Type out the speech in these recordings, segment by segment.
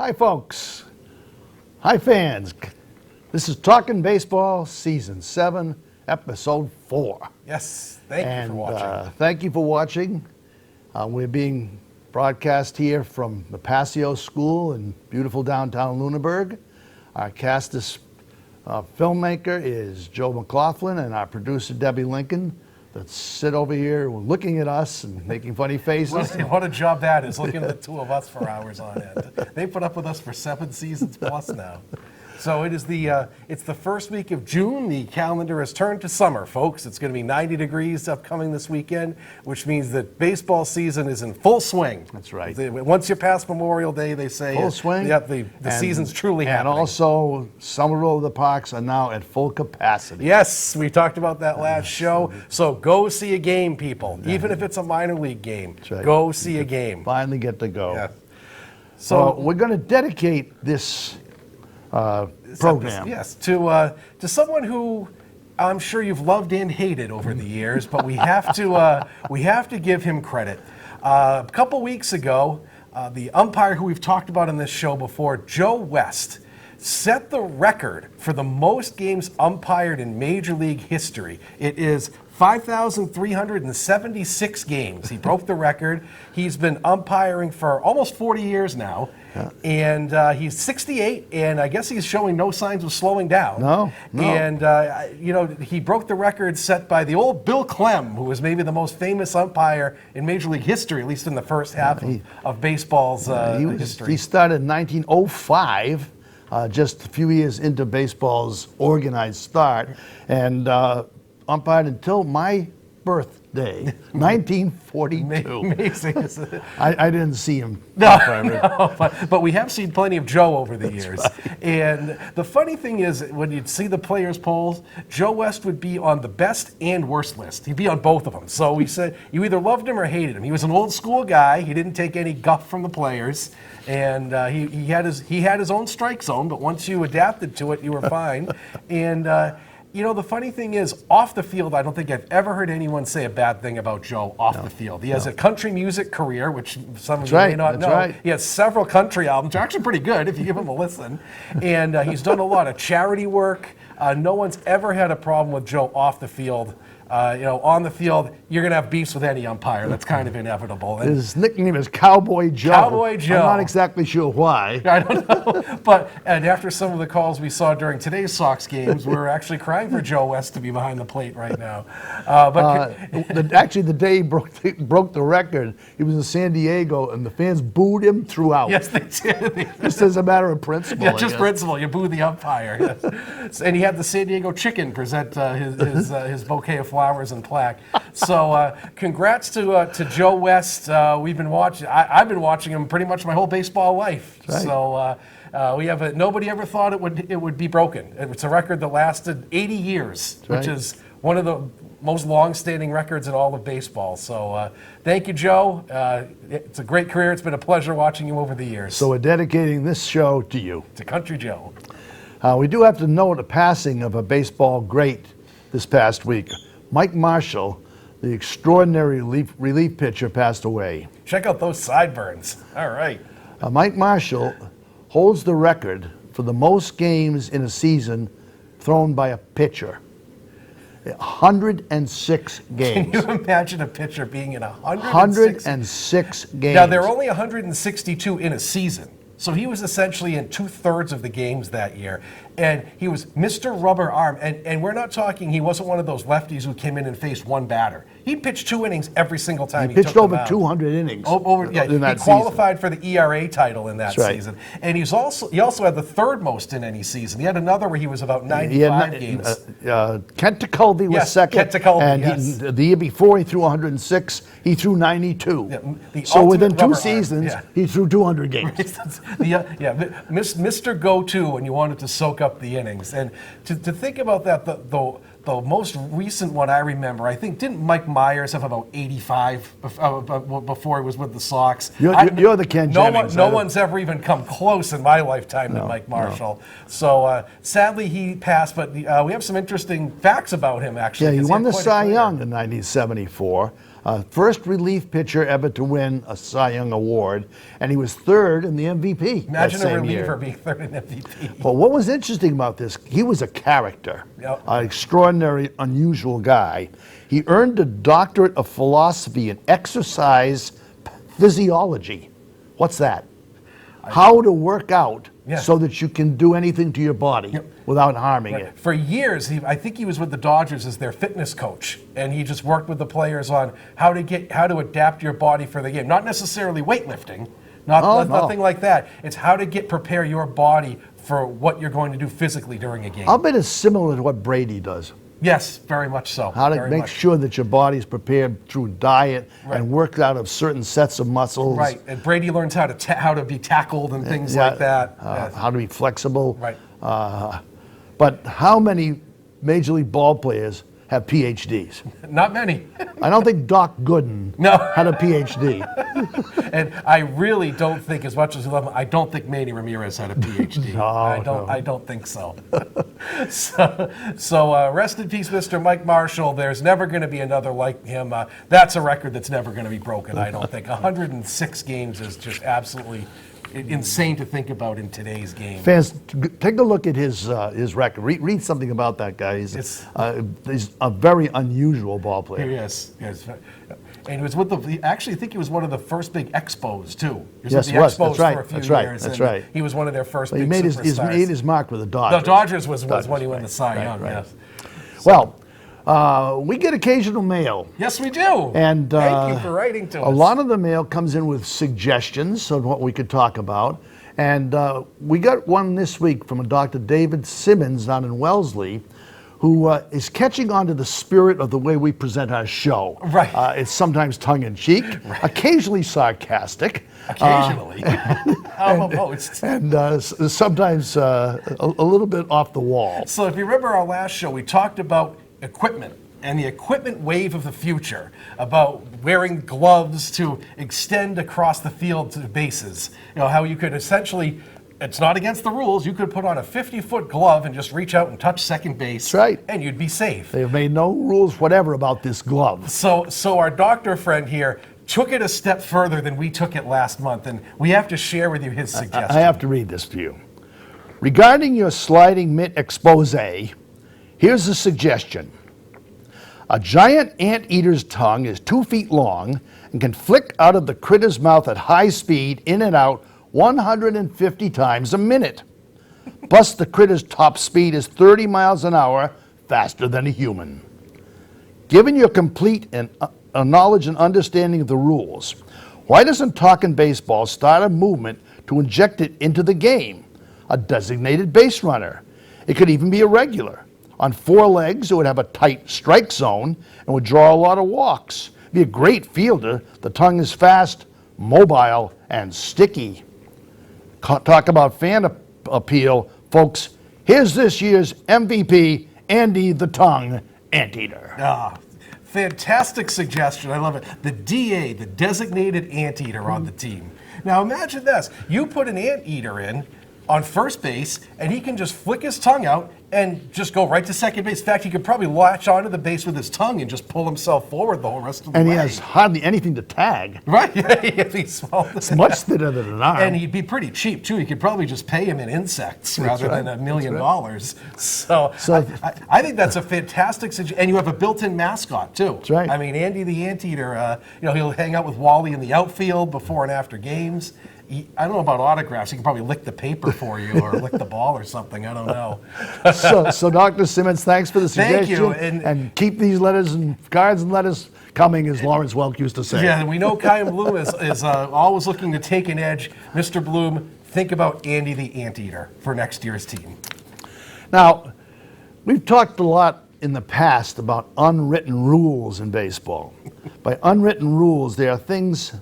Hi, folks. Hi, fans. This is Talkin' Baseball, Season 7, Episode 4. Yes, thank you for watching. Thank you for watching. We're being broadcast here from the Passio School in beautiful downtown Lunenburg. Our cast filmmaker is Joe McLaughlin, and our producer, Debbie Lincoln, that sit over here looking at us and making funny faces. What a job that is, looking at the two of us for hours on end. They put up with us for 7 seasons plus now. So it is it's the first week of June. The calendar has turned to summer, folks. It's going to be 90 degrees upcoming this weekend, which means that baseball season is in full swing. That's right. Once you pass Memorial Day, they say full swing. Yep, the season's truly happening. And also, some of the parks are now at full capacity. Yes, we talked about that last show. So go see a game, people. Even if it's a minor league game, right. Go see a game. Finally get to go. Yeah. So we're going to dedicate this program. Yes, to someone who I'm sure you've loved and hated over the years, but we have to give him credit. A couple weeks ago, the umpire who we've talked about in this show before, Joe West, set the record for the most games umpired in Major League history. It is 5,376 games. He broke the record. He's been umpiring for almost 40 years now. Yeah. And he's 68, and I guess he's showing no signs of slowing down. No. And, he broke the record set by the old Bill Clem, who was maybe the most famous umpire in Major League history, at least in the first half of baseball's history. He started in 1905. Just a few years into baseball's organized start, and umpired until my birthday, 1942. Amazing. I didn't see him. No, but we have seen plenty of Joe over the years. Right. And the funny thing is, when you'd see the players' polls, Joe West would be on the best and worst list. He'd be on both of them. So we said you either loved him or hated him. He was an old school guy. He didn't take any guff from the players. And he had his own strike zone, but once you adapted to it, you were fine. And the funny thing is, off the field, I don't think I've ever heard anyone say a bad thing about Joe off the field. He has a country music career, which some of you may not know. Right. He has several country albums. They're actually pretty good if you give him a listen. And he's done a lot of charity work. No one's ever had a problem with Joe off the field. On the field, you're going to have beefs with any umpire. That's kind of inevitable. And his nickname is Cowboy Joe. Cowboy Joe. I'm not exactly sure why. I don't know. And after some of the calls we saw during today's Sox games, we're actually crying for Joe West to be behind the plate right now. Actually, the day he broke the record, he was in San Diego, and the fans booed him throughout. Yes, they did. Just as a matter of principle. Yeah, just principle. You boo the umpire. Yes. And he had the San Diego Chicken present his bouquet of flowers and plaque. So congrats to Joe West. We've been watching. I've been watching him pretty much my whole baseball life. Right. So nobody ever thought it would be broken. It's a record that lasted 80 years, which is one of the most long-standing records in all of baseball. So thank you, Joe. It's a great career. It's been a pleasure watching you over the years. So we're dedicating this show to you. To Country Joe. We do have to note the passing of a baseball great this past week. Mike Marshall, the extraordinary relief pitcher, passed away. Check out those sideburns. All right. Mike Marshall holds the record for the most games in a season thrown by a pitcher. 106 games. Can you imagine a pitcher being in 106 games? Now, there are only 162 in a season. So he was essentially in 2/3 of the games that year. And he was Mr. Rubber Arm. And we're not talking, he wasn't one of those lefties who came in and faced one batter. He pitched 2 innings every single time he pitched took over 200 innings. He qualified for the ERA title in that season. And he also had the 3rd most in any season. He had another where he was about 95 games. Kent TeCulvey was second. Kent TeCulvey, and the year before he threw 106, he threw 92. Yeah, so within 2 seasons, he threw 200 games. Mr. Go-To when you wanted to soak up the innings. And to think about that, the most recent one I remember, I think, didn't Mike Myers have about 85 before he was with the Sox? You're the Ken Jennings. No one's ever even come close in my lifetime to Mike Marshall. No. So sadly he passed, but we have some interesting facts about him, actually. Yeah, he won the Cy Young in 1974. First relief pitcher ever to win a Cy Young Award, and he was third in the MVP. Imagine that a same reliever year. being third in MVP. But what was interesting about this, he was a character, Yep. an extraordinary, unusual guy. He earned a doctorate of philosophy in exercise physiology. What's that? How to work out Yeah. so that you can do anything to your body Yep. without harming it. For years, I think he was with the Dodgers as their fitness coach, and he just worked with the players on how to adapt your body for the game. Not necessarily weightlifting, No. nothing like that. It's how to prepare your body for what you're going to do physically during a game. I'll bet it's similar to what Brady does. Yes, very much so. How to very make much. sure that your body's prepared through diet Right. and worked out of certain sets of muscles. Right, and Brady learns how to be tackled and things like that. Yes. How to be flexible. Right. But how many Major League ball players have PhDs? Not many. I don't think Doc Gooden No. had a PhD. And I really don't think, as much as we love him, I don't think Manny Ramirez had a PhD. I don't think so. so rest in peace, Mr. Mike Marshall. There's never going to be another like him. That's a record that's never going to be broken, I don't think. 106 games is just absolutely insane to think about in today's game. Fans, take a look at his record. Read something about that guy. He's a very unusual ball player. Yes. And he was with actually, I think he was one of the first big Expos, too. He was Yes, with he the was. Expos That's right. for a few That's right. years. That's and right. He was one of their first He big made superstars. his mark with the Dodgers. The Dodgers was when he won the Cy Young, right. yes. Well, we get occasional mail. Yes, we do. And thank you for writing to us. a lot of the mail comes in with suggestions of what we could talk about. And we got one this week from a Dr. David Simmons down in Wellesley, who is catching on to the spirit of the way we present our show. Right. It's sometimes tongue-in-cheek, occasionally sarcastic. Occasionally. How most. And sometimes a little bit off the wall. So if you remember our last show, we talked about equipment and the equipment wave of the future, about wearing gloves to extend across the field to the bases. You know, how you could essentially, it's not against the rules, you could put on a 50-foot glove and just reach out and touch second base. That's right. And you'd be safe. They have made no rules whatever about this glove. So our doctor friend here took it a step further than we took it last month, and we have to share with you his suggestion. I have to read this to you. Regarding your sliding mitt expose, here's a suggestion. A giant anteater's tongue is 2 feet long and can flick out of the critter's mouth at high speed in and out 150 times a minute. Plus, the critter's top speed is 30 miles an hour, faster than a human. Given your complete knowledge and understanding of the rules, why doesn't Talkin Baseball start a movement to inject it into the game? A designated base runner. It could even be a regular. On 4 legs, it would have a tight strike zone and would draw a lot of walks. Be a great fielder. The tongue is fast, mobile, and sticky. Talk about fan appeal, folks. Here's this year's MVP, Andy the Tongue Anteater. Fantastic suggestion. I love it. The DA, the designated anteater on the team. Now imagine this. You put an anteater in on first base, and he can just flick his tongue out and just go right to second base. In fact, he could probably latch onto the base with his tongue and just pull himself forward the whole rest of the way. And he has hardly anything to tag. Right, yeah, he's small. It's much thinner than an arm. And he'd be pretty cheap, too. You could probably just pay him in insects rather than $1 million. So I think that's a fantastic suggestion. And you have a built-in mascot, too. That's right. I mean, Andy the Anteater, he'll hang out with Wally in the outfield before and after games. I don't know about autographs. He can probably lick the paper for you or lick the ball or something. I don't know. So Dr. Simmons, thanks for the suggestion. Thank you. And keep these letters and cards and letters coming, as Lawrence Welk used to say. Yeah, and we know Chaim Bloom is always looking to take an edge. Mr. Bloom, think about Andy the Anteater for next year's team. Now, we've talked a lot in the past about unwritten rules in baseball. By unwritten rules, there are things,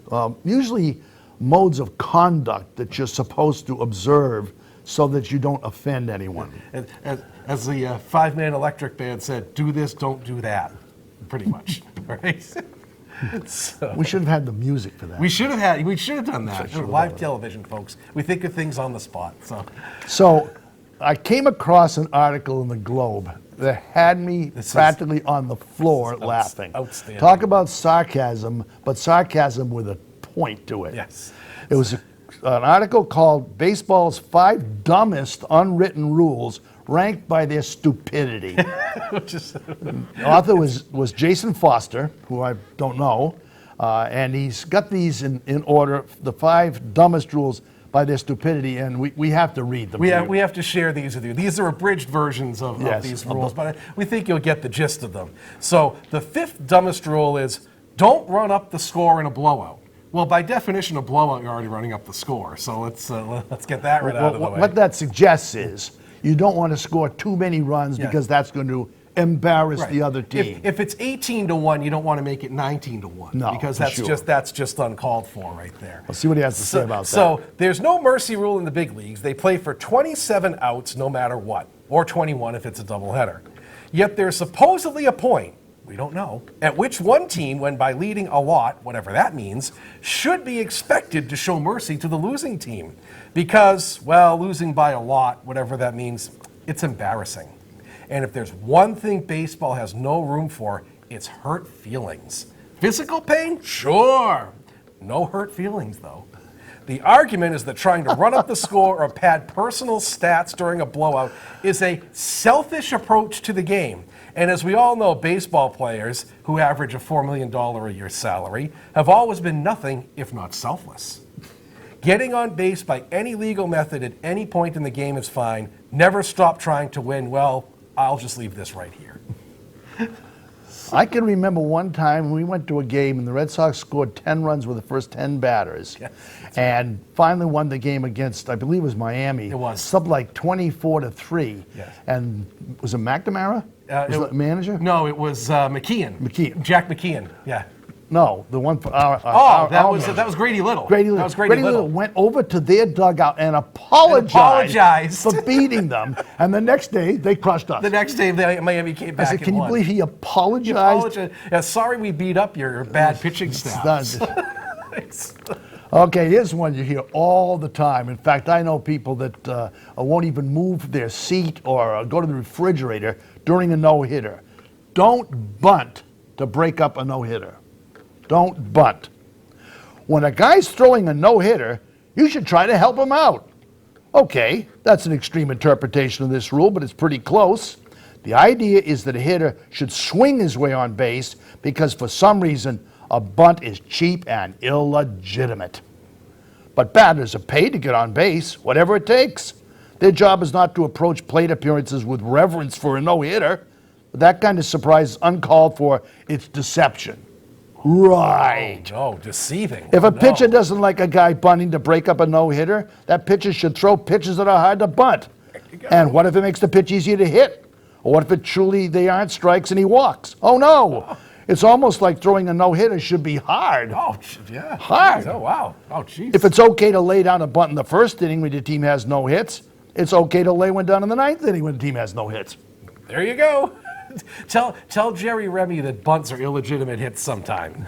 usually modes of conduct that you're supposed to observe so that you don't offend anyone. As the five-man electric band said, do this, don't do that, pretty much, right? So, We should have had the music for that. we should have done that. Live television, folks. We think of things on the spot. So I came across an article in the Globe, that had me practically on the floor laughing. outstanding. Talk about sarcasm, but sarcasm with a point to it. Yes. It was an article called Baseball's 5 Dumbest Unwritten Rules Ranked by Their Stupidity. The author was Jason Foster, who I don't know, and he's got these in order, the 5 dumbest rules by their stupidity, and we have to read them. We have to share these with you. These are abridged versions of these rules, but we think you'll get the gist of them. So the 5th dumbest rule is don't run up the score in a blowout. Well, by definition, a blowout, you're already running up the score. So let's get that right out of the way. What that suggests is you don't want to score too many runs because that's going to embarrass the other team. If it's 18-1, you don't want to make it 19-1. No, because for that's just uncalled for right there. Let's see what he has to say about that. So there's no mercy rule in the big leagues. They play for 27 outs no matter what, or 21 if it's a doubleheader. Yet there's supposedly a point, we don't know, at which one team, when by leading a lot, whatever that means, should be expected to show mercy to the losing team. Because, well, losing by a lot, whatever that means, it's embarrassing. And if there's one thing baseball has no room for, it's hurt feelings. Physical pain? Sure. No hurt feelings, though. The argument is that trying to run up the score or pad personal stats during a blowout is a selfish approach to the game. And as we all know, baseball players who average a $4 million a year salary have always been nothing if not selfless. Getting on base by any legal method at any point in the game is fine. Never stop trying to win. Well, I'll just leave this right here. I can remember one time we went to a game and the Red Sox scored 10 runs with the first 10 batters. Yeah, and finally won the game against, I believe it was Miami. It was. Something like 24-3. Yes. And was it McNamara? Was the manager? No, it was McKeon. McKeon. Jack McKeon, yeah. No, the one for that was Grady Little. Grady Little. That was Grady Little. Went over to their dugout and apologized for beating them. And the next day, they crushed us. The next day, Miami came back I said, can you won. believe he apologized? Yeah, sorry we beat up your bad pitching staff. Okay, here's one you hear all the time. In fact, I know people that won't even move their seat or go to the refrigerator during a no-hitter. Don't bunt to break up a no-hitter. Don't bunt. When a guy's throwing a no-hitter, you should try to help him out. Okay, that's an extreme interpretation of this rule, but it's pretty close. The idea is that a hitter should swing his way on base because for some reason a bunt is cheap and illegitimate. But batters are paid to get on base, whatever it takes. Their job is not to approach plate appearances with reverence for a no-hitter. That kind of surprise is uncalled for. It's deception. Right. Oh, no, deceiving. If a pitcher doesn't like a guy bunting to break up a no-hitter, that pitcher should throw pitches that are hard to bunt. And what if it makes the pitch easier to hit? Or what if it truly they aren't strikes and he walks? Oh, no. It's almost like throwing a no-hitter should be hard. Oh, yeah. Hard. Oh, wow. Oh, jeez. If it's okay to lay down a bunt in the first inning when your team has no hits, it's okay to lay one down in the ninth inning when the team has no hits. There you go. Tell Jerry Remy that bunts are illegitimate hits sometime.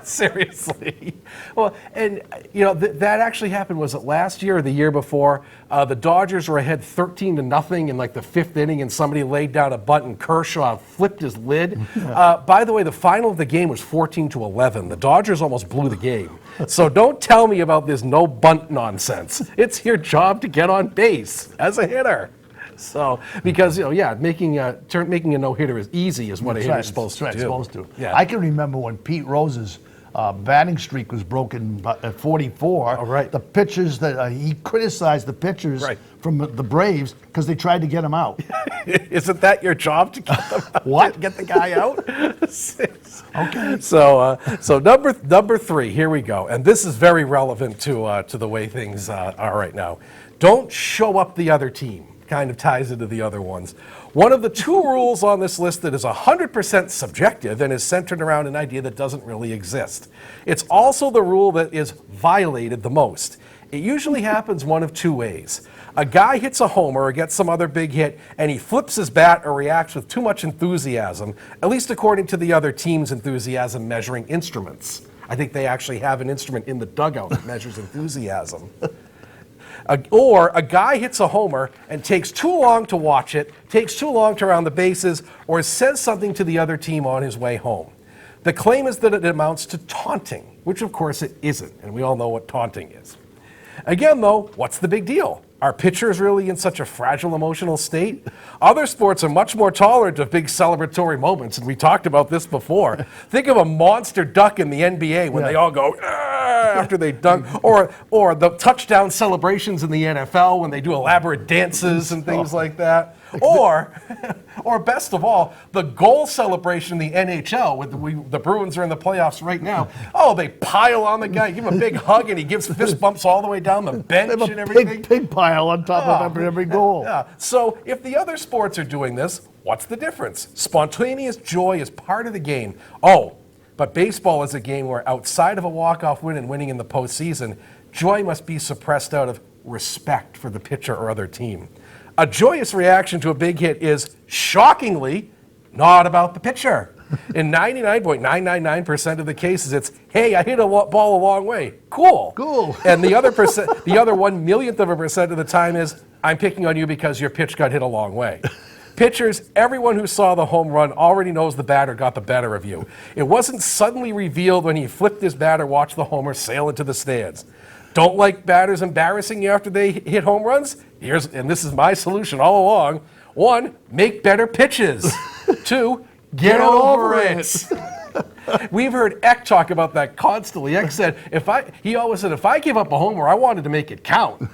Seriously. Well, and you know that actually happened. Was it last year or the year before? The Dodgers were ahead 13-0 in like the 5th inning, and somebody laid down a bunt, and Kershaw flipped his lid. By the way, the final of the game was 14-11. The Dodgers almost blew the game. So don't tell me about this no bunt nonsense. It's your job to get on base as a hitter. So, because making a no-hitter is easy, is what a hitter's supposed to do. Yeah. I can remember when Pete Rose's batting streak was broken at 44. Oh, right. The pitchers that he criticized the pitchers from the Braves because they tried to get him out. Isn't that your job to get them out? What? Get the guy out? Okay. So number 3. Here we go, and this is very relevant to the way things are right now. Don't show up the other team. Kind of ties into the other ones. One of the 2 rules on this list that is 100% subjective and is centered around an idea that doesn't really exist. It's also the rule that is violated the most. It usually happens one of 2 ways. A guy hits a homer or gets some other big hit, and he flips his bat or reacts with too much enthusiasm, at least according to the other team's enthusiasm measuring instruments. I think they actually have an instrument in the dugout that measures enthusiasm. Or a guy hits a homer and takes too long to watch it, takes too long to round the bases, or says something to the other team on his way home. The claim is that it amounts to taunting, which of course it isn't, and we all know what taunting is. Again, though, what's the big deal? Are pitchers really in such a fragile emotional state? Other sports are much more tolerant of big celebratory moments, and we talked about this before. Think of a monster duck in the NBA when they all go after they dunk, or the touchdown celebrations in the NFL when they do elaborate dances and things like that. Or best of all, the goal celebration in the NHL, with the Bruins are in the playoffs right now. Oh, they pile on the guy, give him a big hug, and he gives fist bumps all the way down the bench and everything. Big pile on top of every goal. Yeah. So if the other sports are doing this, what's the difference? Spontaneous joy is part of the game. Oh, but baseball is a game where outside of a walk-off win and winning in the postseason, joy must be suppressed out of respect for the pitcher or other team. A joyous reaction to a big hit is, shockingly, not about the pitcher. In 99.999% of the cases, it's, hey, I hit a ball a long way. Cool. And the other 1/1,000,000% of the time is, I'm picking on you because your pitch got hit a long way. Pitchers, everyone who saw the home run already knows the batter got the better of you. It wasn't suddenly revealed when he flipped his bat or watched the homer sail into the stands. Don't like batters embarrassing you after they hit home runs? And this is my solution all along. 1, make better pitches. 2, get over it. We've heard Eck talk about that constantly. Eck said, he always said, if I give up a homer, I wanted to make it count.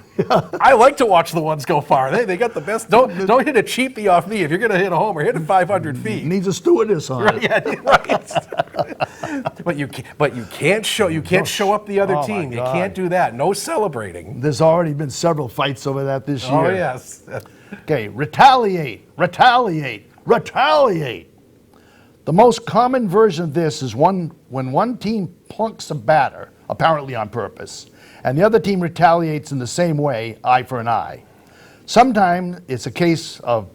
I like to watch the ones go far. They got the best. Don't hit a cheapie off me. If you're going to hit a homer, hit it 500 feet. Needs a stewardess on it. Yeah, right. But you can't show up the other team. You can't do that. No celebrating. There's already been several fights over that this year. Oh yes. Okay, retaliate. The most common version of this is when one team plunks a batter, apparently on purpose, and the other team retaliates in the same way, eye for an eye. Sometimes it's a case of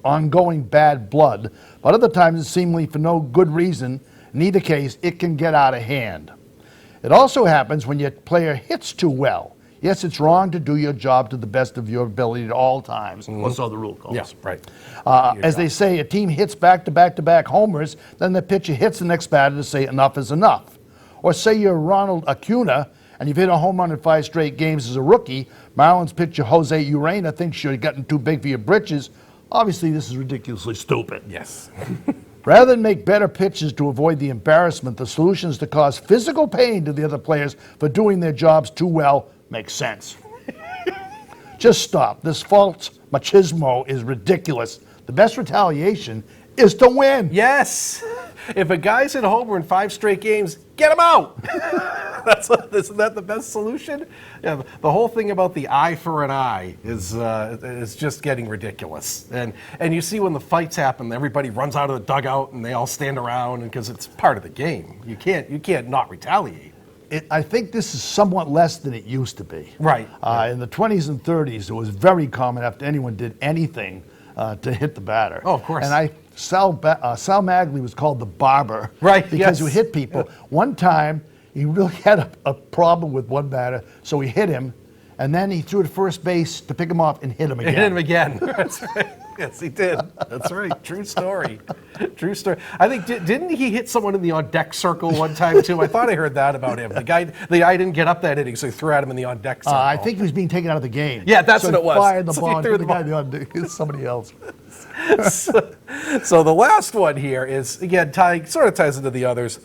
ongoing bad blood, but other times it's seemingly for no good reason. In either case, it can get out of hand. It also happens when your player hits too well. Yes, it's wrong to do your job to the best of your ability at all times. Well, so the rule calls. Yes, right. As they say, a team hits back-to-back homers, then the pitcher hits the next batter to say enough is enough. Or say you're Ronald Acuna and you've hit a home run in 5 straight games as a rookie. Marlins pitcher Jose Urena thinks you're getting too big for your britches. Obviously, this is ridiculously stupid. Yes. Rather than make better pitches to avoid the embarrassment, the solution is to cause physical pain to the other players for doing their jobs too well. Makes sense. Just stop. This false machismo is ridiculous. The best retaliation is to win. Yes. If a guy's hit a homer in 5 straight games, get him out. Isn't that the best solution? Yeah, the whole thing about the eye for an eye is just getting ridiculous. And you see when the fights happen, everybody runs out of the dugout and they all stand around because it's part of the game. You can't not retaliate. I think this is somewhat less than it used to be. Right. In the 20s and 30s, it was very common after anyone did anything to hit the batter. Oh, of course. And Sal Magley was called the barber. Right, because you hit people. Yeah. One time, he really had a problem with one batter, so he hit him, and then he threw to first base to pick him off and hit him again. Hit him again. That's right. Yes, he did. That's right. True story. True story. I think, didn't he hit someone in the on-deck circle one time, too? I thought I heard that about him. The guy didn't get up that inning, so he threw at him in the on-deck circle. I think he was being taken out of the game. Yeah, that's what it was. He fired the So ball he and threw threw the guy in the on-deck. Somebody else. So the last one here is, again, sort of ties into the others.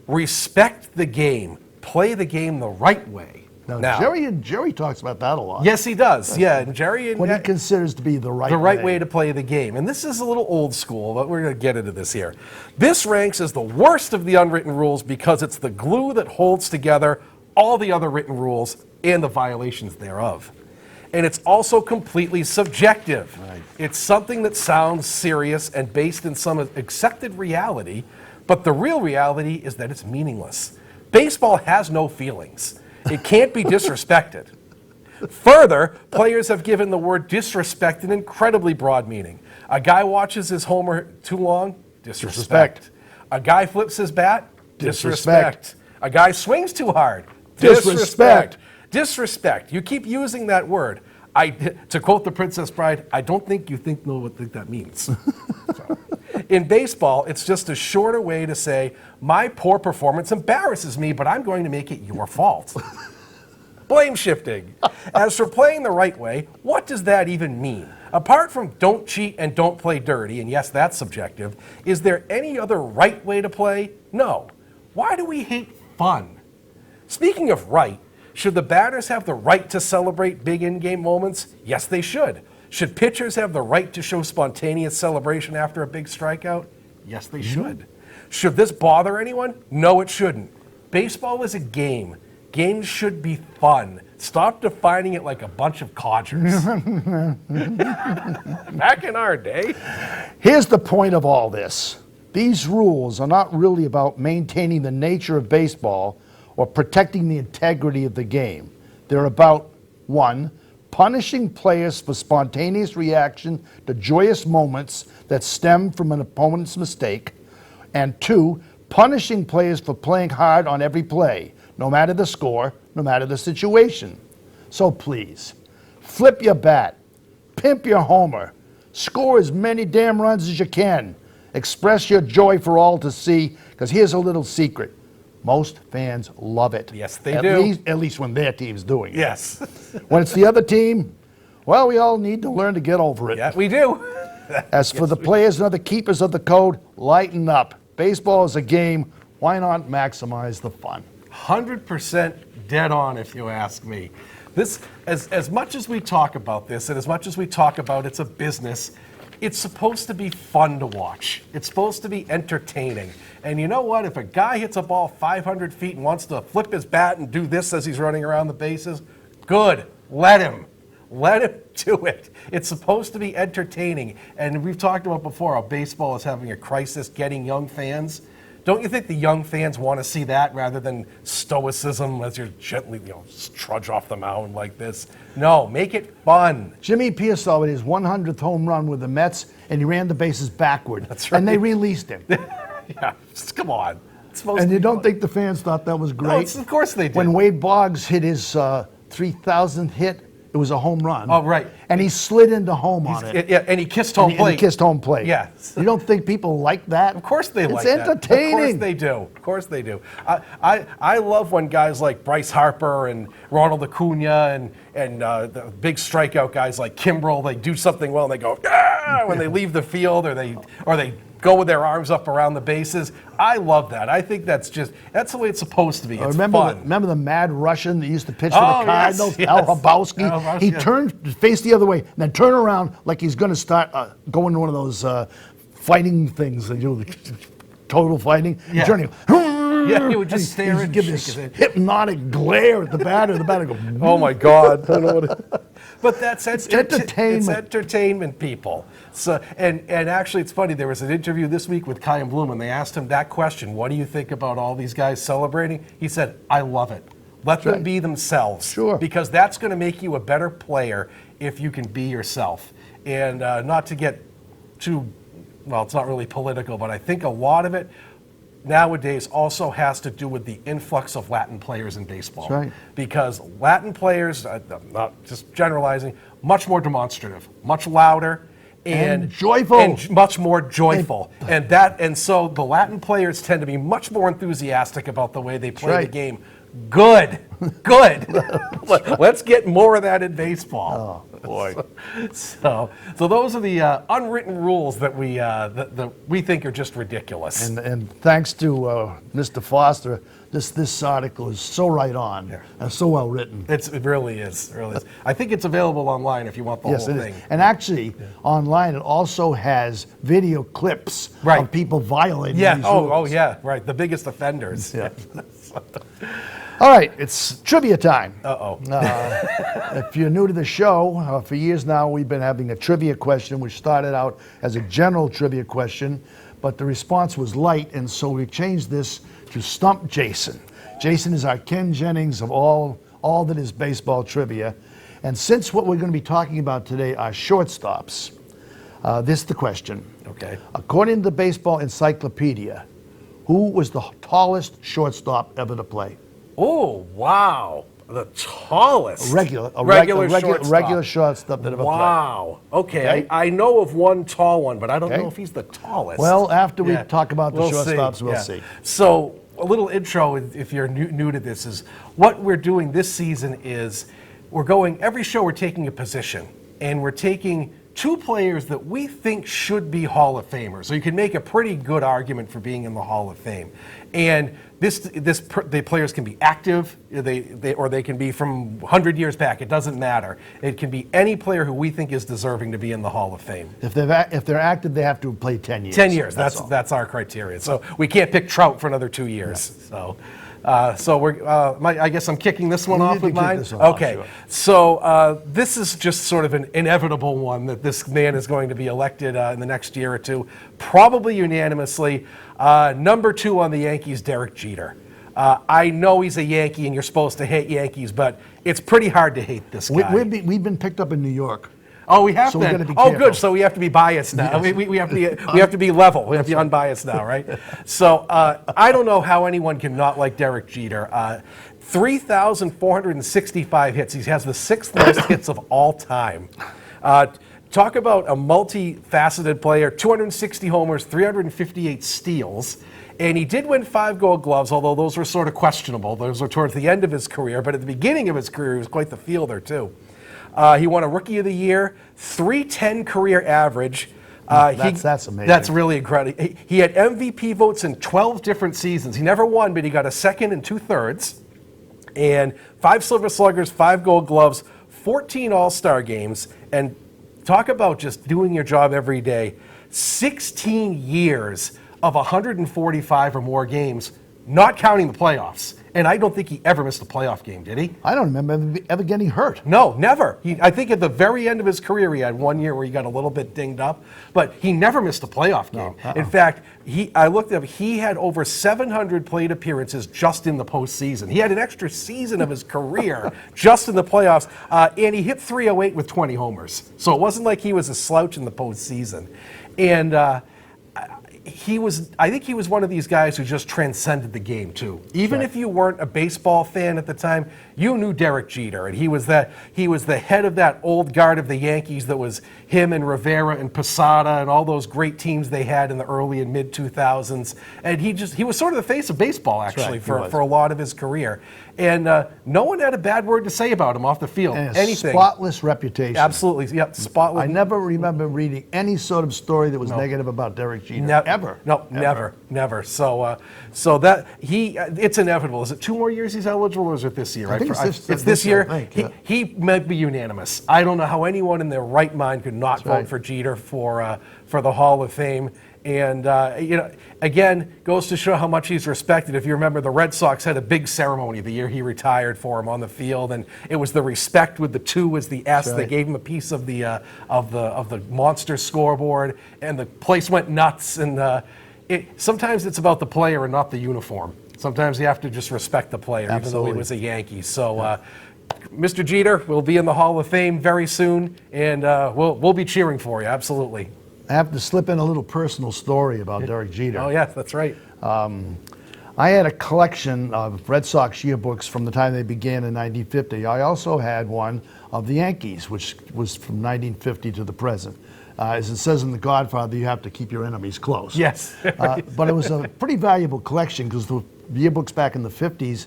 Respect the game. Play the game the right way. Now, Jerry talks about that a lot. Yes, he does. Yeah, and Jerry what he considers to be the right way to play the game. And this is a little old school, but we're going to get into this here. This ranks as the worst of the unwritten rules because it's the glue that holds together all the other written rules and the violations thereof. And it's also completely subjective. Right. It's something that sounds serious and based in some accepted reality, but the real reality is that it's meaningless. Baseball has no feelings. It can't be disrespected. Further, players have given the word disrespect an incredibly broad meaning. A guy watches his homer too long, disrespect. A guy flips his bat, disrespect. A guy swings too hard, disrespect. Disrespect. You keep using that word. To quote the Princess Bride, I don't think you know what that means. So, in baseball, it's just a shorter way to say, my poor performance embarrasses me, but I'm going to make it your fault. Blame shifting. As for playing the right way, what does that even mean? Apart from don't cheat and don't play dirty, and yes, that's subjective, is there any other right way to play? No. Why do we hate fun? Speaking of right, should the batters have the right to celebrate big in-game moments? Yes, they should. Should pitchers have the right to show spontaneous celebration after a big strikeout? Yes, they should. Should this bother anyone? No, it shouldn't. Baseball is a game. Games should be fun. Stop defining it like a bunch of codgers. Back in our day. Here's the point of all this. These rules are not really about maintaining the nature of baseball or protecting the integrity of the game. They're about, 1, punishing players for spontaneous reaction to joyous moments that stem from an opponent's mistake, and 2, punishing players for playing hard on every play, no matter the score, no matter the situation. So please, flip your bat, pimp your homer, score as many damn runs as you can, express your joy for all to see, because here's a little secret. Most fans love it. Yes, they do. At least when their team's doing it. Yes. When it's the other team, well, we all need to learn to get over it. Yeah, we do. As for the players and other keepers of the code, lighten up. Baseball is a game. Why not maximize the fun? 100% dead on, if you ask me. This, as much as we talk about this, and as much as we talk about it's a business, it's supposed to be fun to watch. It's supposed to be entertaining. And you know what? If a guy hits a ball 500 feet and wants to flip his bat and do this as he's running around the bases, good. Let him. Let him do it. It's supposed to be entertaining. And we've talked about before how baseball is having a crisis getting young fans. Don't you think the young fans want to see that rather than stoicism as you're gently, trudge off the mound like this? No, make it fun. Jimmy Pearsall with his 100th home run with the Mets, and he ran the bases backward. That's right. And they released him. Yeah, come on. It's supposed And to you be don't fun. think the fans thought that was great? No, of course they did. When Wade Boggs hit his 3,000th hit, it was a home run. Oh, right. And he slid into home on it. Yeah, and he kissed home plate. And he kissed home plate. Yeah. You don't think people like that? Of course they like that. It's entertaining. Of course they do. Of course they do. I love when guys like Bryce Harper and Ronald Acuna and the big strikeout guys like Kimbrel, they do something well and they go, ah, when they leave the field or they go with their arms up around the bases. I love that. I think that's the way it's supposed to be. It's fun. Remember the mad Russian that used to pitch for Oh, the Cardinals, yes, Al yes. Hrabowski? Al Hrabowski, He yeah. turned, faced the other way, and then turned around like he's going to start going to one of those fighting things. They do total fighting. Yeah. Turning, Yeah, he would just stare he'd and give shake this his head. hypnotic glare at the batter. The batter go, Oh my God! But that's entertainment. It's entertainment, people. So and actually, it's funny. There was an interview this week with Kai and Bloom, and they asked him that question: "What do you think about all these guys celebrating?" He said, "I love it. Let them right. be themselves. Sure. Because that's going to make you a better player if you can be yourself." And not to get too well, it's not really political, but I think a lot of it nowadays also has to do with the influx of Latin players in baseball. That's right. Because Latin players, I'm not just generalizing, much more demonstrative, much louder, And joyful. and much more joyful. And so the Latin players tend to be much more enthusiastic about the way they play right. the game. Good. Let's get more of that in baseball. oh, boy. So those are the unwritten rules that we think are just ridiculous. And thanks to Mr. Foster, this article is so right on and so well written. It really is. I think it's available online if you want the Yes, whole it thing. is. And actually, online, it also has video clips Right. of people violating Yeah. these Oh, rules. yeah. Right. The biggest offenders. Yeah. All right, it's trivia time. Uh-oh. If you're new to the show, for years now we've been having a trivia question, which started out as a general trivia question, but the response was light, and so we changed this to Stump Jason. Jason is our Ken Jennings of all that is baseball trivia. And since what we're going to be talking about today are shortstops, this is the question. Okay. According to the Baseball Encyclopedia, who was the tallest shortstop ever to play? Oh, wow. The tallest regular shortstop. shortstop that ever played. Wow. Okay. Okay. I know of one tall one, but I don't Okay. know if he's the tallest. Well, after we Yeah. talk about the We'll shortstops, we'll Yeah. see. So, a little intro, if you're new to this, is what we're doing this season is we're going, every show we're taking a position, and we're taking two players that we think should be Hall of Famers. So you can make a pretty good argument for being in the Hall of Fame. And the players can be active, or they can be from 100 years back. It doesn't matter. It can be any player who we think is deserving to be in the Hall of Fame. If they're active, they have to play 10 years. 10 years. all. That's our criteria. So we can't pick Trout for another 2 years. Yeah. So we're. I guess I'm kicking this one You off can with kick mine. this one off, Okay. sure. So this is just sort of an inevitable one that this man is going to be elected in the next year or two, probably unanimously. Number 2 on the Yankees, Derek Jeter. I know he's a Yankee, and you're supposed to hate Yankees, but it's pretty hard to hate this guy. We've been picked up in New York. Oh, we have So we to. gotta be Oh, careful. good. So we have to be biased now. Yes. We have to be level. We have to be unbiased now, right? So I don't know how anyone can not like Derek Jeter. 3,465 hits. He has the 6th most hits of all time. Talk about a multifaceted player. 260 homers, 358 steals. And he did win 5 Gold Gloves, although those were sort of questionable. Those were towards the end of his career, but at the beginning of his career, he was quite the fielder, too. He won a Rookie of the Year, 310 career average. That's amazing. That's really incredible. He had MVP votes in 12 different seasons. He never won, but he got a 2nd and 2/3. And 5 Silver Sluggers, 5 Gold Gloves, 14 All-Star games. And talk about just doing your job every day. 16 years of 145 or more games, not counting the playoffs. And I don't think he ever missed a playoff game, did he? I don't remember ever getting hurt. No, never. I think at the very end of his career, he had 1 year where he got a little bit dinged up, but he never missed a playoff game. In fact, I looked up, he had over 700 plate appearances just in the postseason. He had an extra season of his career just in the playoffs, and he hit 308 with 20 homers. So it wasn't like he was a slouch in the postseason. And I think he was one of these guys who just transcended the game too. Even if you weren't a baseball fan at the time, you knew Derek Jeter, and he was the head of that old guard of the Yankees that was him and Rivera and Posada and all those great teams they had in the early and mid 2000s. And he was sort of the face of baseball actually right, for a lot of his career. And no one had a bad word to say about him off the field. And anything. spotless reputation. Absolutely, yep, spotless. I never remember reading any sort of story that was negative about Derek Jeter. Ever. No, Ever. never. So that it's inevitable. Is it 2 more years he's eligible, or is it this year? I think it's this year. I think, He might be unanimous. I don't know how anyone in their right mind could not vote for Jeter for the Hall of Fame. And again, goes to show how much he's respected. If you remember, the Red Sox had a big ceremony the year he retired for him on the field, and it was the respect with the 2 as the S. They gave him a piece of the monster scoreboard, and the place went nuts. And sometimes it's about the player and not the uniform. Sometimes you have to just respect the player, even though he was a Yankee. So. Mr. Jeter will be in the Hall of Fame very soon, and we'll be cheering for you. Absolutely. I have to slip in a little personal story about Derek Jeter. Oh, yeah, that's right. I had a collection of Red Sox yearbooks from the time they began in 1950. I also had one of the Yankees, which was from 1950 to the present. As it says in The Godfather, you have to keep your enemies close. Yes. But it was a pretty valuable collection because the yearbooks back in the 50s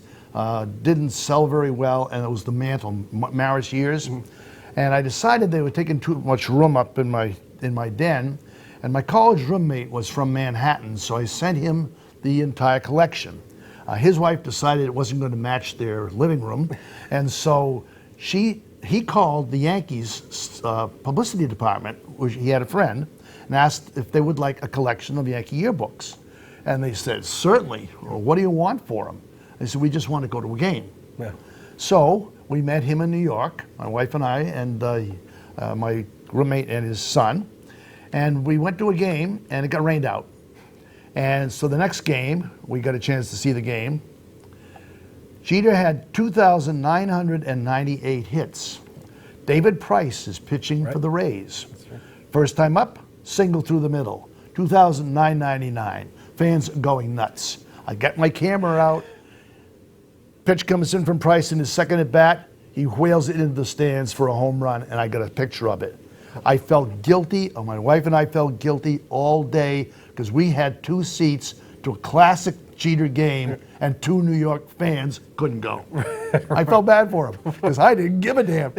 didn't sell very well, and it was the Mantle Maris years. And I decided they were taking too much room up in my den, and my college roommate was from Manhattan, so I sent him the entire collection. His wife decided it wasn't going to match their living room, and so he called the Yankees publicity department, which he had a friend, and asked if they would like a collection of Yankee yearbooks. And they said, certainly. Well, what do you want for them? They said, we just want to go to a game. Yeah. So we met him in New York, my wife and I, and my roommate and his son. And we went to a game, and it got rained out. And so the next game, we got a chance to see the game. Jeter had 2,998 hits. David Price is pitching for the Rays. First time up, single through the middle. 2,999. Fans going nuts. I got my camera out. pitch comes in from Price in his second at bat. He wheels it into the stands for a home run, and I got a picture of it. I felt guilty, or my wife and I felt guilty all day because we had 2 seats to a classic Jeter game, and 2 New York fans couldn't go. I felt bad for them because I didn't give a damn.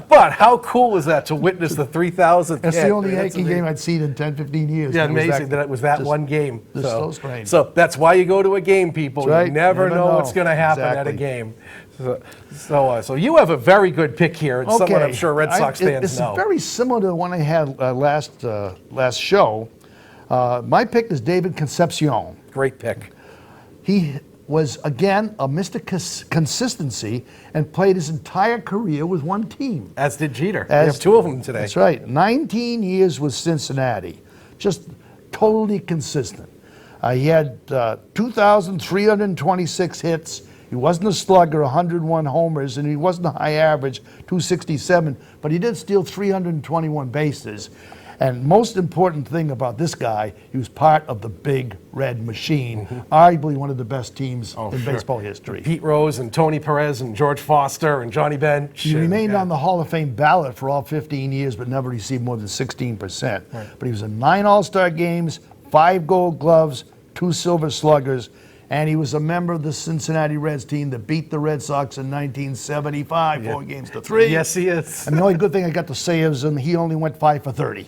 But how cool was that to witness the 3,000th? It's the only Yankee game I'd seen in 10, 15 years. Yeah, amazing that it was that one game. It's so strange. So that's why you go to a game, people. That's right. You never know what's going to happen at a Exactly. game. So you have a very good pick here. It's someone I'm sure Red Sox fans know. It's very similar to the one I had last show. My pick is David Concepcion. Great pick. He was, again, a Mr. Consistency and played his entire career with one team. As did Jeter. We have 2 of them today. That's right. 19 years with Cincinnati. Just totally consistent. He had 2,326 hits. He wasn't a slugger, 101 homers, and he wasn't a high average, 267, but he did steal 321 bases. And most important thing about this guy, he was part of the Big Red Machine, arguably one of the best teams in baseball history. Pete Rose and Tony Perez and George Foster and Johnny Bench. He remained on the Hall of Fame ballot for all 15 years, but never received more than 16%. But he was in 9 All-Star games, 5 Gold Gloves, 2 Silver Sluggers, and he was a member of the Cincinnati Reds team that beat the Red Sox in 1975, 4 games to 3. Yes, he is. And the only good thing I got to say is he only went 5 for 30.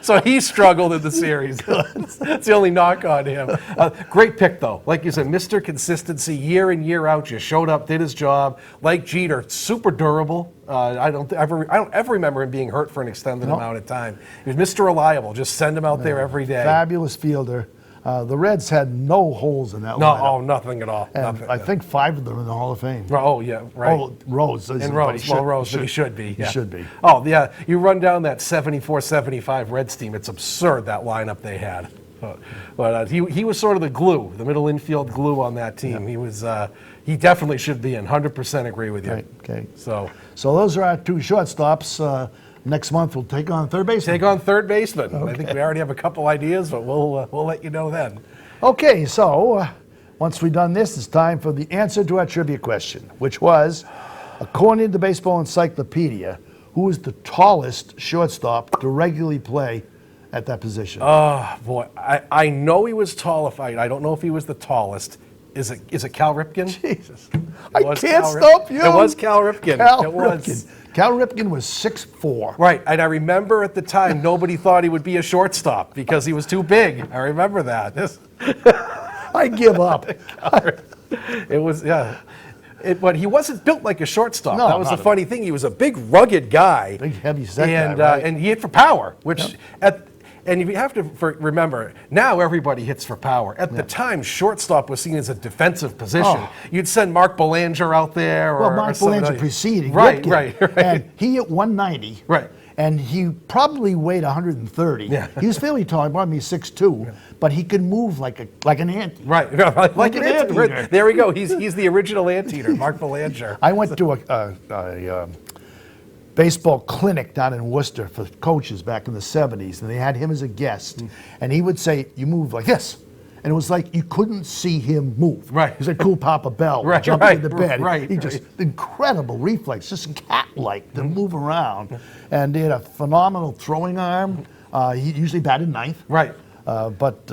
So he struggled in the series. That's the only knock on him. Great pick, though. Like you said, Mr. Consistency, year in, year out, just showed up, did his job. Like Jeter, super durable. I don't ever remember him being hurt for an extended amount of time. He was Mr. Reliable. Just send him out there every day. Fabulous fielder. The Reds had no holes in that lineup. Oh, nothing at all. And Nothing. I think 5 of them in the Hall of Fame. Oh, yeah, right. Oh, Rose. And Rose, but he should be. He should be. Oh, yeah, you run down that 74-75 Reds team, it's absurd, that lineup they had. But he was sort of the glue, the middle infield glue on that team. He definitely should be in. 100% agree with you. Right, okay. So those are our 2 shortstops. Next month we'll take on third baseman. take on third baseman. Okay. I think we already have a couple ideas, but we'll let you know then. Okay, so once we've done this, it's time for the answer to our trivia question, which was, according to the Baseball Encyclopedia, who is the tallest shortstop to regularly play at that position? Oh, boy. I know he was tall. I don't know if he was the tallest. Is it Cal Ripken? Jesus. I was can't Cal stop you. It was Cal Ripken. Cal was. Ripken. Cal Ripken was 6'4". Right, and I remember at the time nobody thought he would be a shortstop because he was too big. I remember that. I give up. It was, yeah. But he wasn't built like a shortstop. No, that was the not funny thing. He was a big, rugged guy. Big, heavy set and, guy, right? and he hit for power, which and you have to remember, now everybody hits for power. At the time, shortstop was seen as a defensive position. Oh. You'd send Mark Belanger out there. Well, Mark Belanger preceding Right, Ripken, right. and he hit 190. Right. And he probably weighed 130. Yeah. He was fairly tall. He probably 6'2", but he could move like an ant. Right, like an anteater. There we go. He's the original anteater, Mark Belanger. I went to a baseball clinic down in Worcester for coaches back in the 70s, and they had him as a guest. And he would say, "You move like this." And it was like you couldn't see him move. Right. He's like Cool Papa Bell, Right, jumping right, in the bed. right, He just incredible reflex, just cat-like to move around. And he had a phenomenal throwing arm. He usually batted ninth. Right. But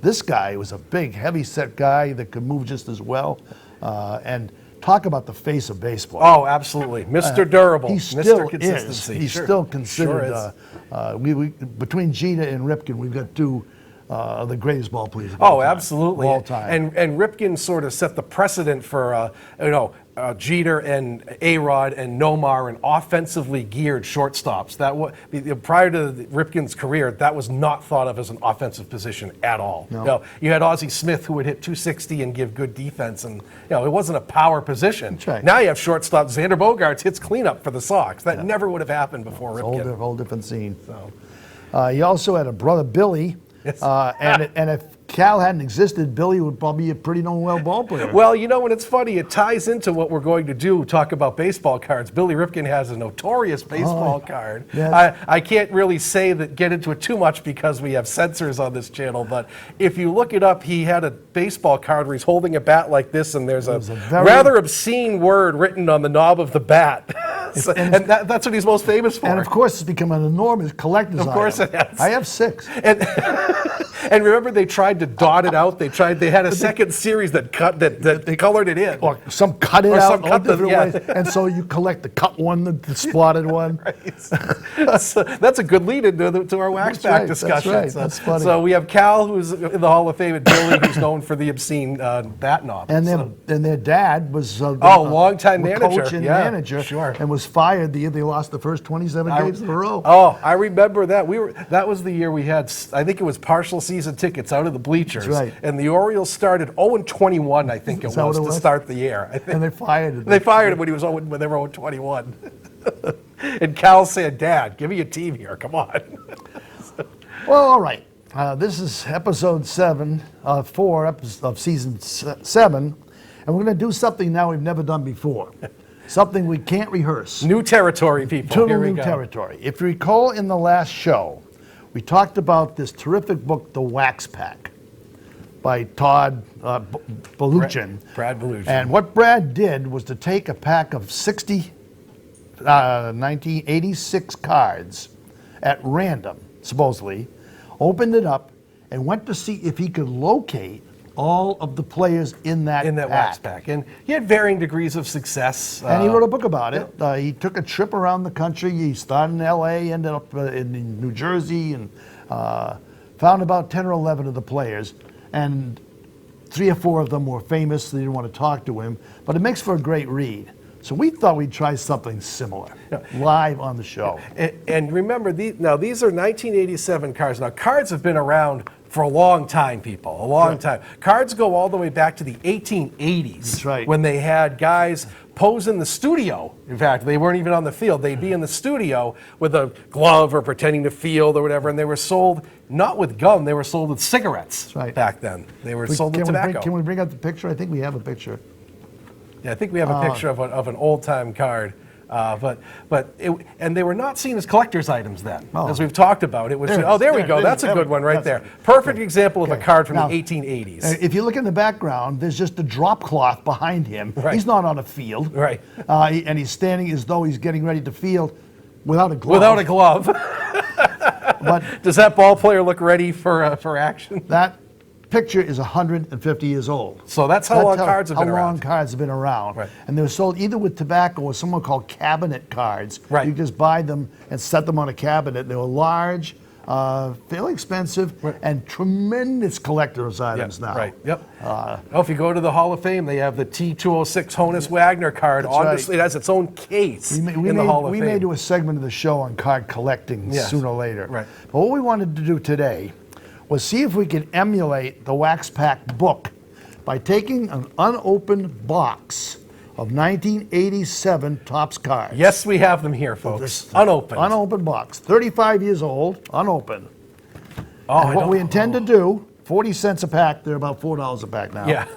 this guy was a big, heavy-set guy that could move just as well. And talk about the face of baseball. Oh, absolutely. Mr. Durable. He still Mr. Consistency. is. He's Sure. still considered. Sure is. We between Jeter and Ripken, we've got 2 of the greatest ball players of Oh, all time. absolutely. Of all time. And Ripken sort of set the precedent for Jeter and A-Rod and Nomar and offensively geared shortstops. Prior to Ripken's career, that was not thought of as an offensive position at all. No. You had Ozzie Smith who would hit 260 and give good defense, and it wasn't a power position. That's right. Now you have shortstop. Xander Bogaerts hits cleanup for the Sox. That never would have happened before Ripken. Whole different scene. He also had a brother, Billy, Yes. and if Cal hadn't existed, Billy would probably be a pretty known well ball player. Well, and it's funny, it ties into what we're going to do, talk about baseball cards. Billy Ripken has a notorious baseball card. Yes. I can't really get into it too much because we have censors on this channel, but if you look it up, he had a baseball card where he's holding a bat like this, and there's a rather obscene word written on the knob of the bat. That's what he's most famous for. And of course, it's become an enormous collector's item. Of course it has. I have 6. And remember, they tried to dot it out. They had a second series that they colored it in. Or some cut it out some all different ways. And so you collect the cut one, the spotted one. Right. So that's a good lead into our wax pack discussion. That's right. That's funny. So we have Cal, who's in the Hall of Fame, and Billy, who's known for the obscene bat knob. And their dad was longtime manager. Coach and manager. Sure. And was fired the year they lost the first 27 games in a row. Oh, I remember that. That was the year we had, I think it was partial season tickets out of the bleachers. That's right. And the Orioles started 0-21, I think it was, to start the year. I think. And they fired him. They fired him when they were 0-21. And Cal said, "Dad, give me a team here. Come on." Well, all right. This is episode 4 of season 7, and we're going to do something now we've never done before. Something we can't rehearse. New territory, people. Total new territory. If you recall in the last show, we talked about this terrific book, The Wax Pack, by Todd Baluchin. Brad Baluchin. And what Brad did was to take a pack of 60 1986 cards at random, supposedly, opened it up, and went to see if he could locate all of the players in that wax pack. And he had varying degrees of success. And he wrote a book about it. He took a trip around the country. He started in L.A., ended up in New Jersey, and found about 10 or 11 of the players. And 3 or 4 of them were famous. They didn't want to talk to him. But it makes for a great read. So we thought we'd try something similar, live on the show. And remember, these are 1987 cards. Now, cards have been around for a long time, people, a long time. Cards go all the way back to the 1880s. That's right. When they had guys pose in the studio. In fact, they weren't even on the field. They'd be in the studio with a glove or pretending to field or whatever, and they were sold not with gum, they were sold with cigarettes back then. They were sold with tobacco. Can we bring up the picture? I think we have a picture. Yeah, I think we have a picture of an old-time card. And they were not seen as collector's items then, as we've talked about. It was there we go. That's a good one right there. Perfect example of a card from the 1880s. If you look in the background, there's just a drop cloth behind him. Right. He's not on a field. Right. And he's standing as though he's getting ready to field without a glove. Without a glove. But does that ball player look ready for action? That picture is 150 years old. So that's how long cards have been around. How long cards have been around. Right. And they were sold either with tobacco or something called cabinet cards. Right. You just buy them and set them on a cabinet. They were large, fairly expensive, and tremendous collector's items now. Right, yep. If you go to the Hall of Fame, they have the T206 Honus Wagner card. It has its own case in the Hall of Fame. We may do a segment of the show on card collecting sooner or later. Right. But what we wanted to do today was see if we could emulate the Wax Pack book by taking an unopened box of 1987 Topps cards. Yes, we have them here, folks. Unopened. Unopened box. 35 years old, unopened. And what we intend to do, 40 cents a pack, they're about $4 a pack now. Yeah.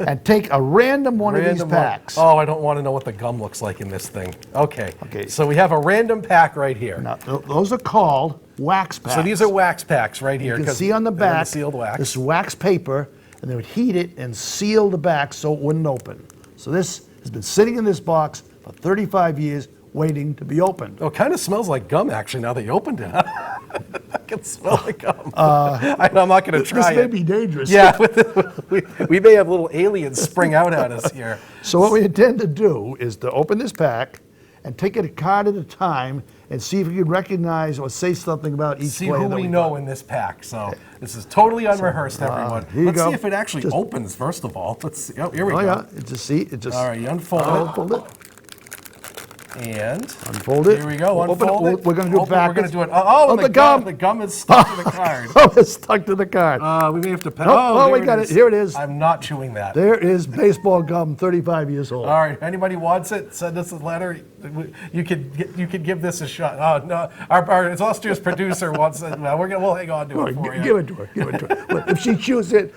And take a random one of these packs. Oh, I don't want to know what the gum looks like in this thing. Okay. So we have a random pack right here. Now, those are called wax packs. So these are wax packs right here. You can see on the back, sealed wax. this wax paper, and they would heat it and seal the back so it wouldn't open. So this has been sitting in this box for 35 years, waiting to be opened. Oh, it kind of smells like gum, actually, now that you opened it. I can smell the gum. I'm not going to try it. This may be dangerous. Yeah, we may have little aliens spring out at us here. So what we intend to do is to open this pack and take it a card at a time and see if we can recognize or say something about each player. See who we know in this pack. So this is totally unrehearsed, everyone. Let's see if it actually opens, first of all. Let's see. Oh, here we go. Yeah, it's a seat. All right, you unfold it. And unfold it. Here we go. Unfold it. We're going to do it back. We're going to do it. Oh, the gum. The gum is stuck to the card. Oh, it's stuck to the card. We may have to. We got it. Here it is. I'm not chewing that. There is baseball gum, 35 years old. All right. Anybody wants it? Send us a letter. You could give this a shot. Oh no, our illustrious producer wants it. Well, we'll hang on to it for you. Give it to her. Give it to her. But if she chews it,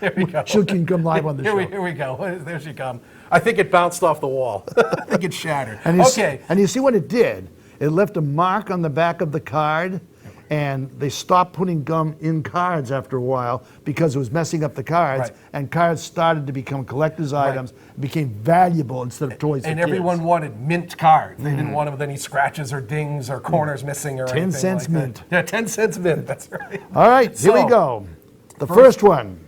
she can come live on the show. Here we go. There she comes. I think it bounced off the wall. I think it shattered. And Okay. And you see what it did? It left a mark on the back of the card, and they stopped putting gum in cards after a while because it was messing up the cards, Right. and cards started to become collector's items, became valuable instead of toys for And kids. everyone wanted mint cards. They didn't want them with any scratches or dings or corners missing or 10 anything cents like mint. That. Yeah, 10 cents mint. That's right. All right, here we So, go. The first one.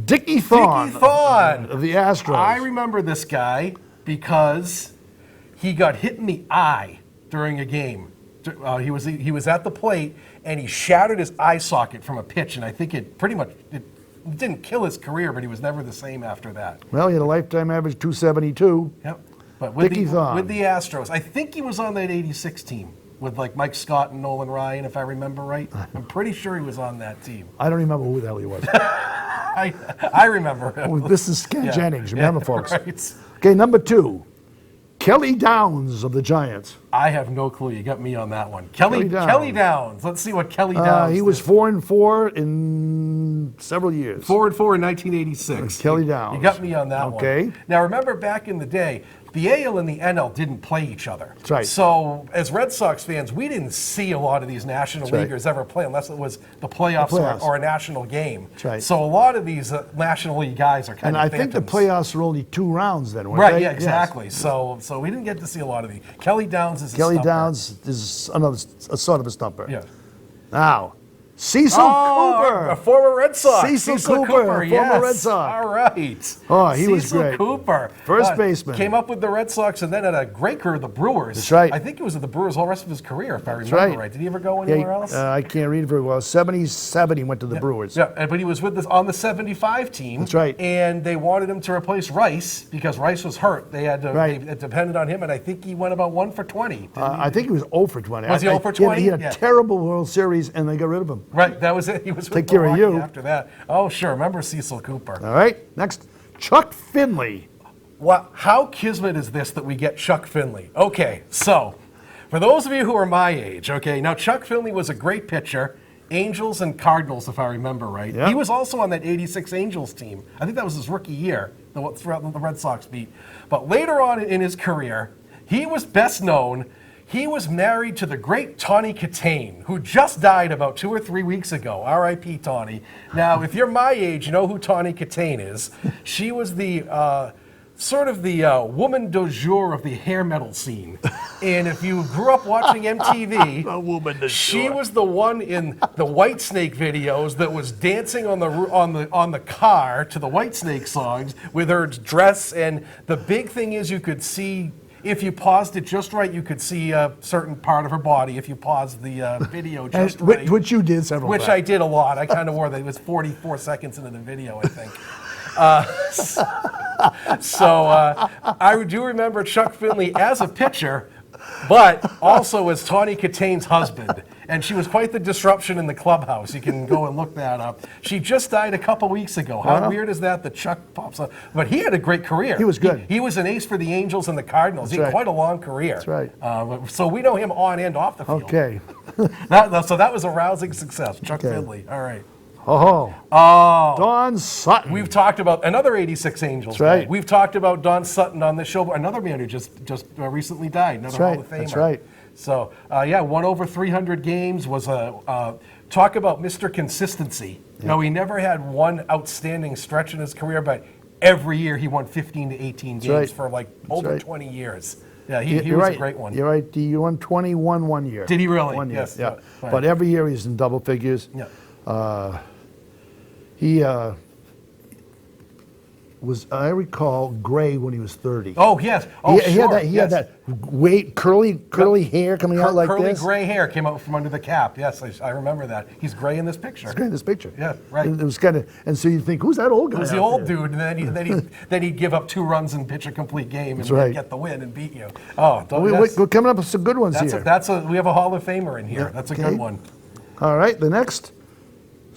Dickie Thorne. Dickie Thorne. Of the Astros. I remember this guy because he got hit in the eye during a game. He was at the plate and he shattered his eye socket from a pitch, and I think it didn't kill his career, but he was never the same after that. Well, he had a lifetime average 272. Yep. But with Dickie Thorne. with the Astros, I think he was on that '86 team with like Mike Scott and Nolan Ryan, if I remember right. I'm pretty sure he was on that team. I don't remember who the hell he was. I remember him. Oh, this is Scan Yeah. Jennings, remember, folks. Right. Okay, number 2. Kelly Downs of the Giants. I have no clue. You got me on that one. Kelly Downs. Downs. Let's see what Kelly Downs He was did. 4-4 in several years. 4-4 in 1986. Kelly Downs. You got me on that one. Okay. Now remember back in the day, the AL and the NL didn't play each other. That's right. So as Red Sox fans, we didn't see a lot of these National right. Leaguers ever play unless it was the playoffs, playoffs. Or a national game. That's right. So a lot of these National League guys are kind And of I think the phantoms. playoffs were only 2 rounds then, weren't Right, they? yeah, Yes. exactly. So we didn't get to see a lot of these. Kelly Downs is a Kelly stumper. Downs is a sort of a stumper. Yeah. Now, Cecil A Cooper. former Red Sox. Cecil Cooper, former yes. Red Sox. All right. Oh, he was Cecil great. Cooper. First baseman. Came up with the Red Sox and then had a great career with the Brewers. That's right. I think he was at the Brewers all the rest of his career, if I remember right. right. Did he ever go Yeah, anywhere else? I can't read very well. 77, he went to the Brewers. Yeah, but he was with on the 75 team. That's right. And they wanted him to replace Rice because Rice was hurt. They had to. Right. It depended on him, and I think he went about 1 for 20. Didn't he? I think he was 0 for 20. Was he 0 for 20? He had a Yeah. terrible World Series, and they got rid of him. Right, that was it. He was with Take care of Milwaukee you. after that. Oh, sure. Remember Cecil Cooper. All right, next, Chuck Finley. Well, how kismet is this that we get Chuck Finley? Okay, so for those of you who are my age, okay, now Chuck Finley was a great pitcher, Angels and Cardinals, if I remember right. Yeah. He was also on that '86 Angels team. I think that was his rookie year, throughout the Red Sox beat. But later on in his career, he was best known. He was married to the great Tawny Katane, who just died about 2 or 3 weeks ago. R.I.P. Tawny. Now, if you're my age, you know who Tawny Katane is. She was the sort of the woman du jour of the hair metal scene. And if you grew up watching MTV, A woman du she jour. was the one in the Whitesnake videos that was dancing on the car to the Whitesnake songs with her dress. And the big thing is you could see. If you paused it just right, you could see a certain part of her body. If you paused the video just right, Which you did several which times. I did a lot. I kind of wore that. It was 44 seconds into the video, I think. I do remember Chuck Finley as a pitcher, but also as Tawny Katane's husband. And she was quite the disruption in the clubhouse. You can go and look that up. She just died a couple weeks ago. How weird is that Chuck pops up? But he had a great career. He was good. He was an ace for the Angels and the Cardinals. He had right. quite a long career. That's right. So we know him on and off the field. Okay. So that was a rousing success. Chuck Okay. Finley. All right. Oh. Don Sutton. We've talked about another 86 Angels. That's right. Guy. We've talked about Don Sutton on this show. Another man who just recently died. Another Hall of Famer. That's right. So, won over 300 games, was talk about Mr. Consistency. Yeah. Now, he never had one outstanding stretch in his career, but every year he won 15 to 18 games right. for like That's over right. 20 years. Yeah, he was right. a great one. You're right. He won 21 one year. Did he really? 1 year, Yes. yeah. Right. But every year he's in double figures. Yeah. He was, I recall, gray when he was 30. Oh, yes. Oh, he sure. had that curly hair coming out like curly this. gray hair came out from under the cap. Yes, I remember that. He's gray in this picture. He's great in this picture. Yeah, right. It was kind of, and so you think, who's that old guy? It was the out old there? dude, and then he'd give up 2 runs and pitch a complete game and right. get the win and beat you. Oh, We're coming up with some good ones here. we have a Hall of Famer in here. Yeah, That's a okay. good one. All right, the next,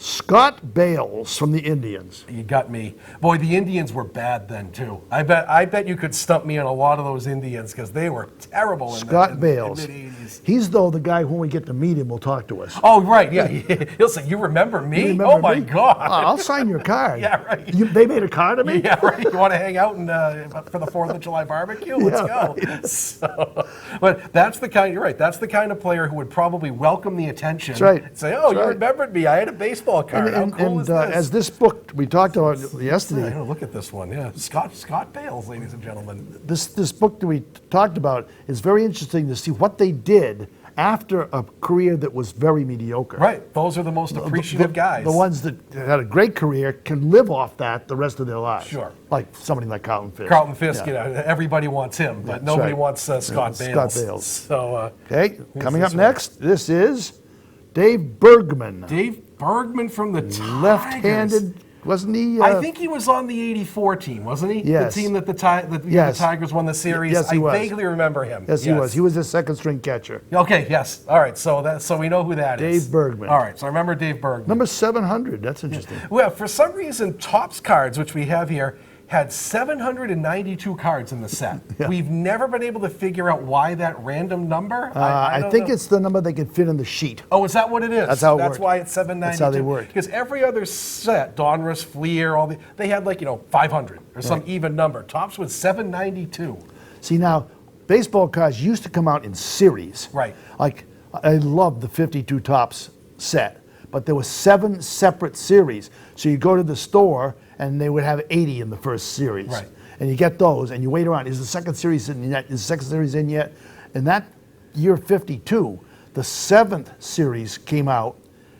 Scott Bales from the Indians. You got me. Boy, the Indians were bad then, too. I bet you could stump me on a lot of those Indians because they were terrible in Scott Bales. the mid-'80s. He's, though, the guy when we get to meet him will talk to us. Oh, right, yeah. He'll say, you remember me? You remember oh, my me? God. I'll sign your card. Yeah, right. They made a card of me? Yeah, right. You want to hang out for the 4th of July barbecue? Let's go. Right. So, but that's the kind, you're right, that's the kind of player who would probably welcome the attention. That's right. Say, oh, That's you right. remembered me. I had a baseball card. How cool is this? As this book we talked about yesterday, Yeah, look at this one. Yeah, Scott Bales, ladies and gentlemen. this book that we talked about is very interesting to see what they did after a career that was very mediocre. Right. Those are the most appreciative guys. The ones that had a great career can live off that the rest of their lives. Sure. Like somebody like Carlton Fisk. Carlton Fisk, Yeah. you know, everybody wants him, but nobody right. wants Scott Bales. Scott Bales. So, Okay, coming this up one? next, this is Dave Bergman. Dave Bergman from the Tigers. Left-handed, wasn't he? I think he was on the '84 team, wasn't he? Yes. The team that the Yes. Tigers won the series. Yes, he I was. vaguely remember him. Yes, he was. He was a second-string catcher. Okay. Yes. All right. So we know who that is. Dave Bergman. All right. So I remember Dave Bergman. Number 700, that's interesting. Well, for some reason, Topps cards, which we have here, had 792 cards in the set. Yeah. We've never been able to figure out why that random number. I don't think know. it's the number they can fit in the sheet. Oh, is that what it is? That's how it That's worked. why it's 792. That's how they worked. Because every other set, Donruss, Fleer, they had 500 or some even number. Topps was 792. See, now, baseball cards used to come out in series. Right. Like, I love the 52 Topps set, but there were 7 separate series. So you go to the store, and they would have 80 in the first series. Right. And you get those, and you wait around. Is the second series in yet? Is the second series in yet? And that year 52, the 7th series came out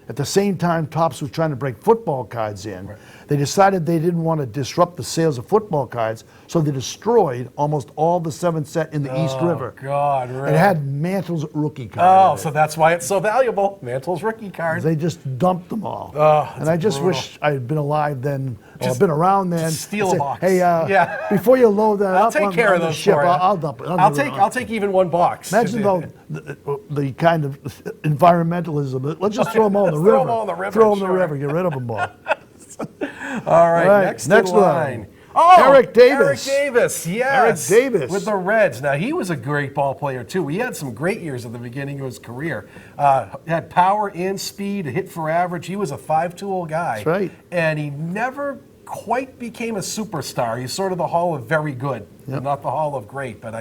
at the same time Topps was trying to break football cards in. Right. They decided they didn't want to disrupt the sales of football cards, so they destroyed almost all the 7th set in the East River. God, really? It had Mantle's rookie card. Oh, in it. so that's why it's so valuable. Mantle's rookie card. They just dumped them all. Oh, and I just brutal. wish I had been alive then, or Just- been around then. just steal and a say, box. Hey, Yeah. before you load that I'll up take on, care on of the those ship, for you. I'll dump it. I'll take even one box. Imagine though the kind of environmentalism. Let's just throw them all in the Let's river. throw 'em all in the river, Throw them in sure. the river. Get rid of them all. All right, All right, next next in one. line. Oh, Eric Davis. Eric Davis, yes. Eric Davis. With the Reds. Now, he was a great ball player, too. He had some great years at the beginning of his career. Had power and speed, a hit for average. He was a 5-tool guy. That's right. And he never quite became a superstar. He's sort of the Hall of Very Good, not the Hall of Great. But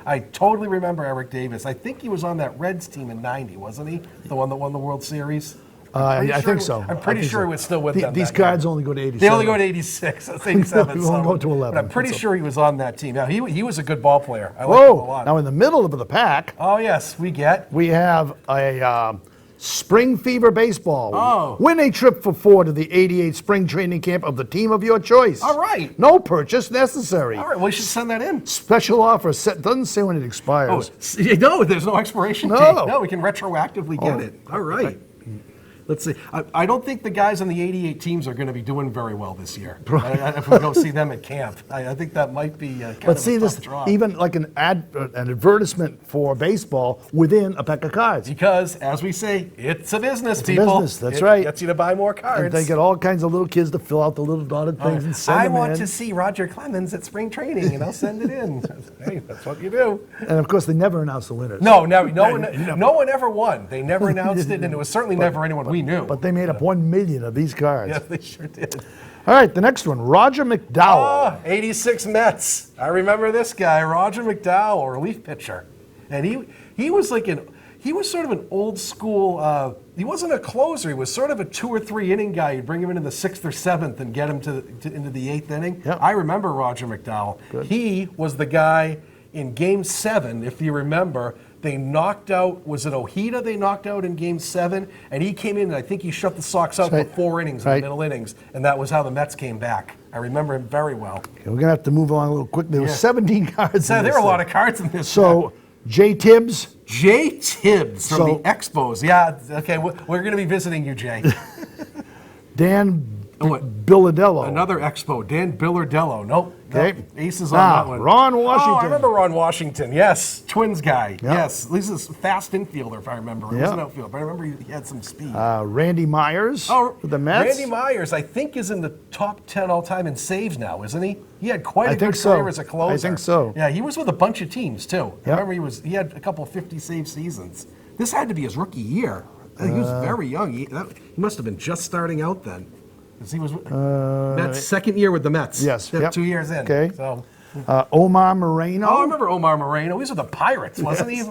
I totally remember Eric Davis. I think he was on that Reds team in '90, wasn't he? The one that won the World Series? I think so. I'm pretty sure he was still with them. These that year. cards only go to 87. They only go to 86. That's 87. We won't so- go to 11. But I'm pretty So- sure he was on that team. Now, he was a good ball player. I liked him a Whoa! lot. Now in the middle of the pack, Oh, yes, we have a Spring Fever Baseball. Oh. Win a trip for 4 to the 88 spring training camp of the team of your choice. All right. No purchase necessary. All right, well, we should send that in. Special offer set doesn't say when it expires. No, there's no expiration No. date. No, we can retroactively get Oh, it. All right. Let's see. I don't think the guys on the 88 teams are going to be doing very well this year. If we go see them at camp, I think that might be kind But of see a this, tough draw. even like an advertisement for baseball within a pack of cards. Because, as we say, it's a business, a people. business, that's It right. Gets you to buy more cards. And they get all kinds of little kids to fill out the little dotted things and send I them want in. to see Roger Clemens at spring training, and I'll send it in. Hey, that's what you do. And of course, they never announce the winners. No one ever won. They never announced it, and it was certainly never anyone we knew. But they made up 1 million of these cards. Yes, they sure did. All right, the next one, Roger McDowell. 86 Mets. I remember this guy, Roger McDowell, relief pitcher, and he was he was sort of an old school. He wasn't a closer. He was sort of a 2 or 3 inning guy. You'd bring him into the 6th or 7th and get him into the 8th inning. Yep. I remember Roger McDowell. Good. He was the guy in Game 7, if you remember. They knocked out, was it Ojeda they knocked out in Game 7? And he came in, and I think he shut the Sox out Right. for 4 innings in Right. the middle innings. And that was how the Mets came back. I remember him very well. Okay, we're going to have to move along a little quick. There were Yeah. 17 cards So in there this were a lot thing. of cards in this. So, Jay Tibbs, Jay Tibbs from So- the Expos. Yeah, okay, we're going to be visiting you, Jay. Dan What? Billadello. Another Expo, Dan Billardello. Nope. Okay. Nope. Aces on Now, that one. Ron Washington. Oh, I remember Ron Washington. Yes. Twins guy. Yep. Yes. This is a fast infielder, if I remember. He was an Yep. outfielder, but I remember he had some speed. Randy Myers with the Mets. Randy Myers, I think, is in the top 10 all-time in saves now, isn't he? He had quite a I good think so. career as a closer. I think so. Yeah, he was with a bunch of teams, too. I Yep. remember he had a couple 50-save seasons. This had to be his rookie year. He was very young. He must have been just starting out then. 'Cause he was Mets' second year with the Mets. Yes. Yeah, Yep. 2 years in. Okay. So. Omar Moreno. Oh, I remember Omar Moreno. He was with the Pirates, wasn't he?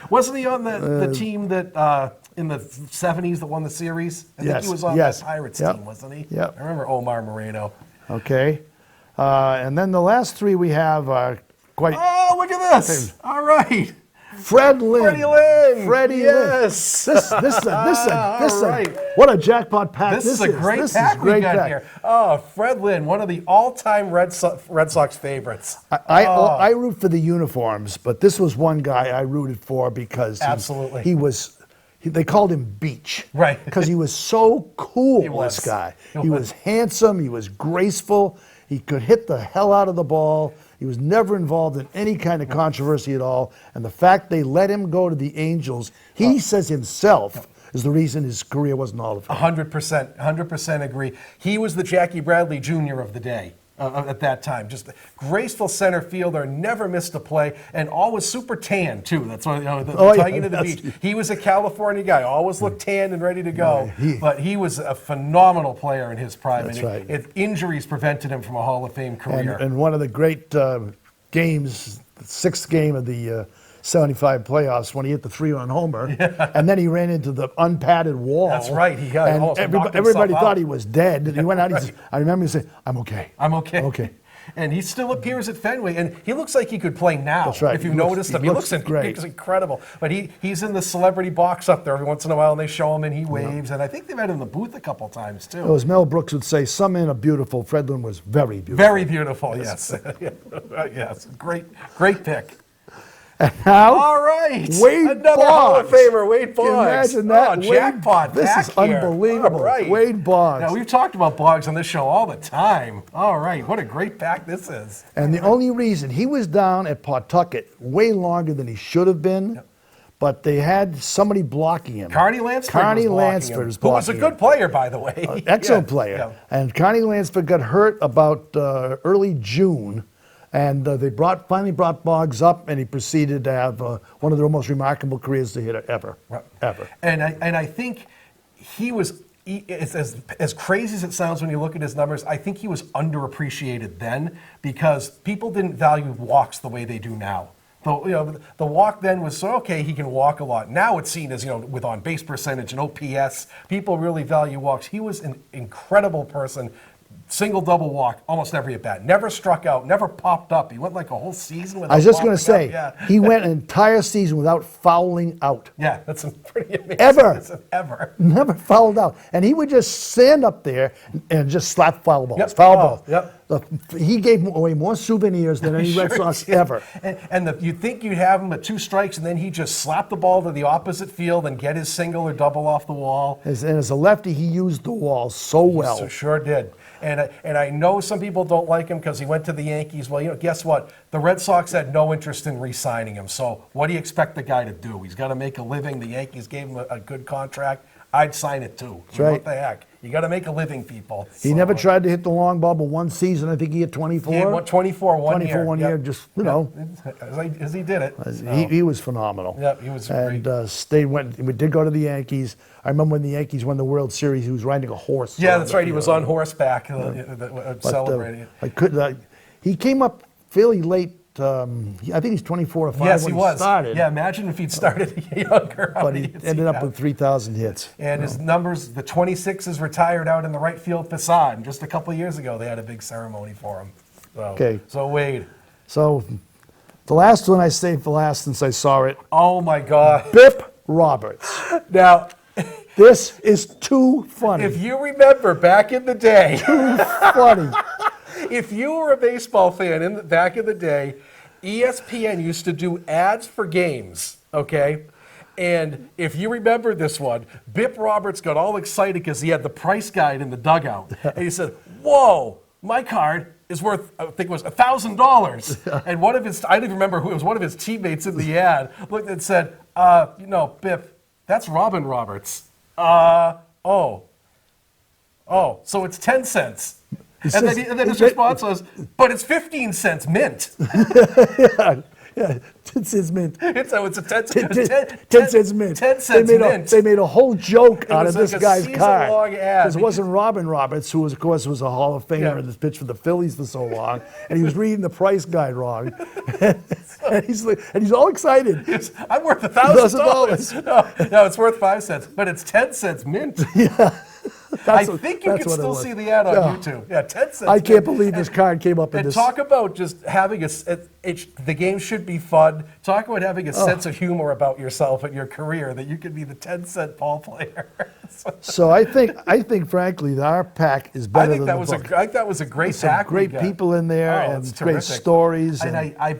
Wasn't he on the team that in the 70s that won the series? I think he was on that Pirates team, wasn't he? Yep. I remember Omar Moreno. Okay. And then the last three we have are quite. Oh, look at this! All right. Fred Lynn. Freddie Lynn. Freddie yes. Lynn. What a jackpot pack This is a great pack we got here. Oh, Fred Lynn, one of the all-time Red Sox favorites. I root for the uniforms, but this was one guy I rooted for because Absolutely. They called him Beach. Right. Because he was so cool, was. this guy. He He was. was handsome, he was graceful, he could hit the hell out of the ball. He was never involved in any kind of controversy at all. And the fact they let him go to the Angels, he says himself, is the reason his career wasn't all of it. 100% agree. He was the Jackie Bradley Jr. of the day. At that time, just a graceful center fielder, never missed a play, and always super tan too. That's why Talkin to the beach. He was a California guy, always looked tan and ready to go. But he was a phenomenal player in his prime. That's and right. Injuries prevented him from a Hall of Fame career. And one of the great games, the sixth game of the 75 playoffs, when he hit the 3-run homer, and then he ran into the unpadded wall. That's right. He got and almost knocked everybody himself thought out. he was dead. And he went out. Right. I remember him saying, "I'm okay. I'm okay." Okay. And he still appears at Fenway, and he looks like he could play now. That's right. If you He looks- noticed him, he he looks great. He's incredible. But he's in the celebrity box up there every once in a while, and they show him, and he waves. And I think they've had him in the booth a couple times too. As Mel Brooks would say, some men are beautiful. Fred Lynn was very beautiful. Very beautiful. Yes. Yes. Great pick. And now, All right. Wade Another Hall of Boggs. Famer, Wade Can you Boggs. imagine that? Oh, jackpot. This is back here. unbelievable. All right. Wade Boggs. Now, we've talked about Boggs on this show all the time. All right. What a great pack this is. And the only reason he was down at Pawtucket way longer than he should have been, but they had somebody blocking him. Carney Lansford Carney was blocking Lansford him, was who was a blocking good him. player, by the way. Excellent Yeah, player. yeah. And Carney Lansford got hurt about early June, and they finally brought Boggs up, and he proceeded to have one of the most remarkable careers to hit ever. Right. Ever. And I think he was, as crazy as it sounds when you look at his numbers, I think he was underappreciated then because people didn't value walks the way they do now. The walk then was so, okay, he can walk a lot. Now it's seen as, with on base percentage and OPS, people really value walks. He was an incredible person. Single, double walk, almost every at bat. Never struck out, never popped up. He went like a whole season without I was just going to popping say, up. Yeah. he went an entire season without fouling out. Yeah, that's pretty amazing. Ever. Never fouled out. And he would just stand up there and just slap foul balls. Yep. Foul Oh, balls. yep. He gave away more souvenirs than any Red Sox did. ever. And you'd think you'd have him at 2 strikes, and then he'd just slap the ball to the opposite field and get his single or double off the wall. And as a lefty, he used the wall so well. So sure did. And I know some people don't like him because he went to the Yankees. Well, guess what? The Red Sox had no interest in re-signing him. So what do you expect the guy to do? He's got to make a living. The Yankees gave him a good contract. I'd sign it too. That's right. What the heck? You got to make a living, people. He never tried to hit the long ball, but one season, I think he hit 24. He had 24 one 24 year. one Yep. year, just, As he did it. He was phenomenal. Yep, he was great. And we did go to the Yankees. I remember when the Yankees won the World Series, he was riding a horse. Yeah, on that's the right. He was field. on horseback But, celebrating it. he came up fairly late. I think he's 24 or 5 Yes, when he was. started. Yeah, imagine if he'd started younger. how But many he hits ended he'd up have. with 3,000 hits. And his numbers, the 26 is retired out in the right field facade. And just a couple of years ago, they had a big ceremony for him. So, Okay. So Wade. So the last one I saved for last since I saw it, Oh my God. Bip Roberts. Now, This is too funny. if you remember back in the day, Funny. if you were a baseball fan back in the day, ESPN used to do ads for games, okay? And if you remember this one, Bip Roberts got all excited because he had the price guide in the dugout. And he said, "Whoa, my card is worth, I think it was $1,000. And one of his, I don't even remember who, it was one of his teammates in the ad, looked and said, Bip, that's Robin Roberts. So it's 10 cents. And then his response was, but it's 15 cents mint. Yeah, 10 cents mint. It's a 10 cents mint. 10 cents mint. They made a whole joke out of like this a guy's card. season-long ad. Because it wasn't Robin Roberts, who was, of course, was a Hall of Famer and has pitched for the Phillies for so long, and he was reading the price guide wrong. and he's all excited. Yes, I'm worth $1,000. No, it's worth 5 cents, but it's 10 cents mint. I think you can still see the ad on YouTube. Yeah, 10 cents. I can't believe this card came up in And this. talk about just having the game should be fun. Talk about having a sense of humor about yourself and your career, that you could be the 10-cent ball player. So I think, frankly, that our pack is better than the book. I think that was a great Some pack. great people in there and great stories. And I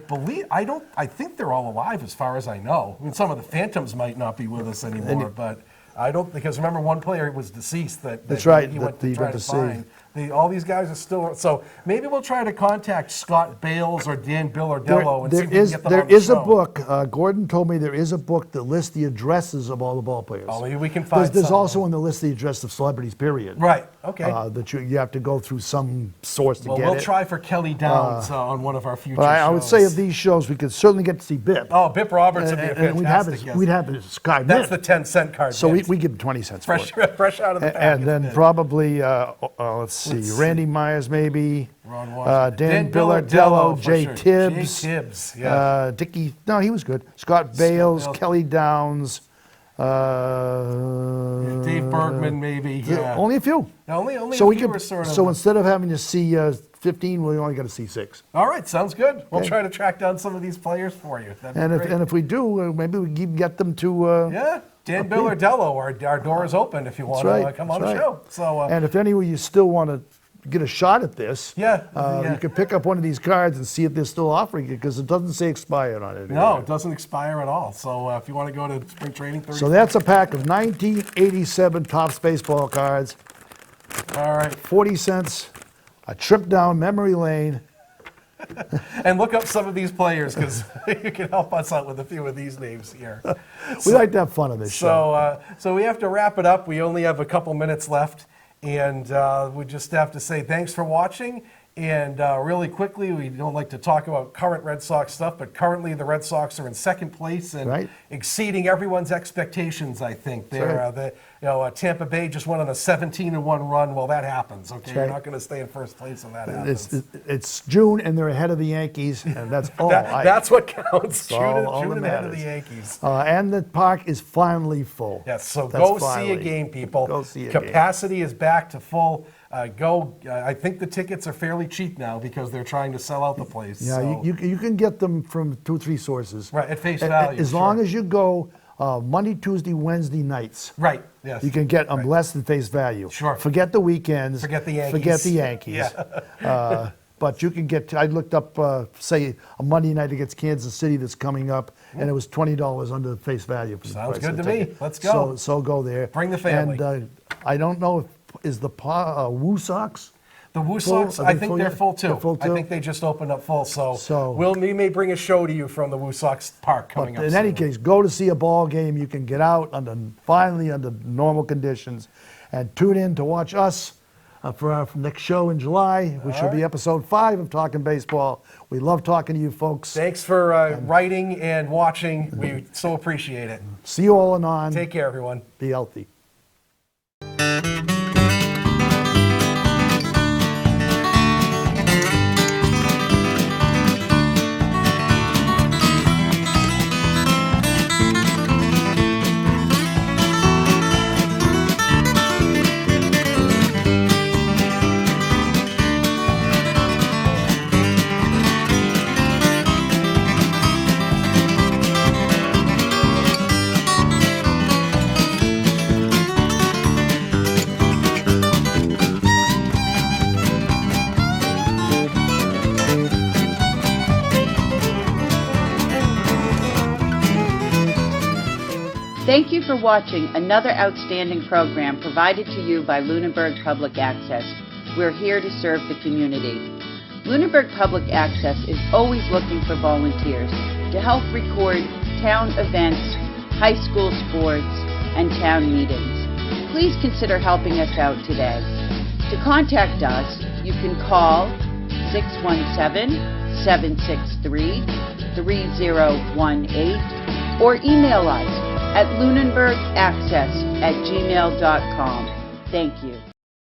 think they're all alive as far as I know. I mean, some of the Phantoms might not be with us anymore, but I don't, because remember one player was deceased That's right, he went that to he try went to to see. find. All these guys are still, so maybe we'll try to contact Scott Bales or Dan Billardello and see if we can get them on the There is a show. book, Gordon told me there is a book that lists the addresses of all the ball players. Oh, maybe we can find There's something. also in the list the address of celebrities, period. Right, okay. That you have to go through some source to Well, get we'll it. try for Kelly Downs on one of our future But I would shows. say of these shows, we could certainly get to see Bip. Oh, Bip Roberts would be a And fantastic guest. we'd have his card That's mint. the 10-cent card. So mint. we give him 20 cents for fresh, it. fresh out of the pack. And it's then mint. probably, let's see, Randy Myers maybe, Ron Washington. Dan Billardello, Billardello, for Jay sure. Tibbs. Jay Tibbs, yeah. Dickie, no, he was good. Scott Bales, Bales. Kelly Downs. Dave Bergman, maybe. Yeah. Only a few. Only So a we few could. are sort of. So instead of having to see 15, we only got to see 6. All right, sounds good. We'll try to track down some of these players for you. That'd be And great. if we do, maybe we can get them to. Yeah, Dan Billardello, our door is open if you want That's to right. come on that's the right. show. So, And if any of you still want to get a shot at this, Yeah. you can pick up one of these cards and see if they're still offering it, because it doesn't say expired on it. no, it doesn't expire at all. So if you want to go to spring training, 30. So that's a pack of 1987 Topps baseball cards, All right. 40 cents, a trip down memory lane. And look up some of these players, because you can help us out with a few of these names here. We like to have fun on this show. So we have to wrap it up. We only have a couple minutes left, and we just have to say thanks for watching. And really quickly, we don't like to talk about current Red Sox stuff, but currently the Red Sox are in second place and Right. exceeding everyone's expectations. I think they're right. Tampa Bay just went on a 17-1 run. Well, that happens. Okay, you're right. not going to stay in first place when that happens. It's June and they're ahead of the Yankees, and that's all. That's what counts. all June that ahead of the matters. Yankees. And the park is finally full. Yes, so That's go see finally. a game, people. Go see a game. Capacity is back to full. I think the tickets are fairly cheap now because they're trying to sell out the place. Yeah, so. you can get them from 2 or 3 sources. Right, at face value, As long as you go Monday, Tuesday, Wednesday nights. Right, yes. You can get them less than face value. Sure. Forget the weekends. Forget the Yankees. Forget the Yankees. Yeah. But you can get, I looked up, say, a Monday night against Kansas City that's coming up, and it was $20 under the face value. For the Sounds price of good the to me. ticket. Let's go. So go there. Bring the family. And I don't know, is the Woo Sox? The Woo Full? Sox, Are I they think full they're yet? full too. They're full I too? think they just opened up full. So- we may bring a show to you from the Woo Sox Park coming But up in any soon. case, go to see a ball game. You can get out finally under normal conditions, and tune in to watch us for our next show in July, which will be episode 5 of Talkin' Baseball. We love talking to you folks. Thanks for writing and watching. We so appreciate it. See you all anon. Take care, everyone. Be healthy. Thank you for watching another outstanding program provided to you by Lunenburg Public Access. We're here to serve the community. Lunenburg Public Access is always looking for volunteers to help record town events, high school sports, and town meetings. Please consider helping us out today. To contact us, you can call 617-763-3018 or email us at lunenburgaccess@gmail.com. Thank you.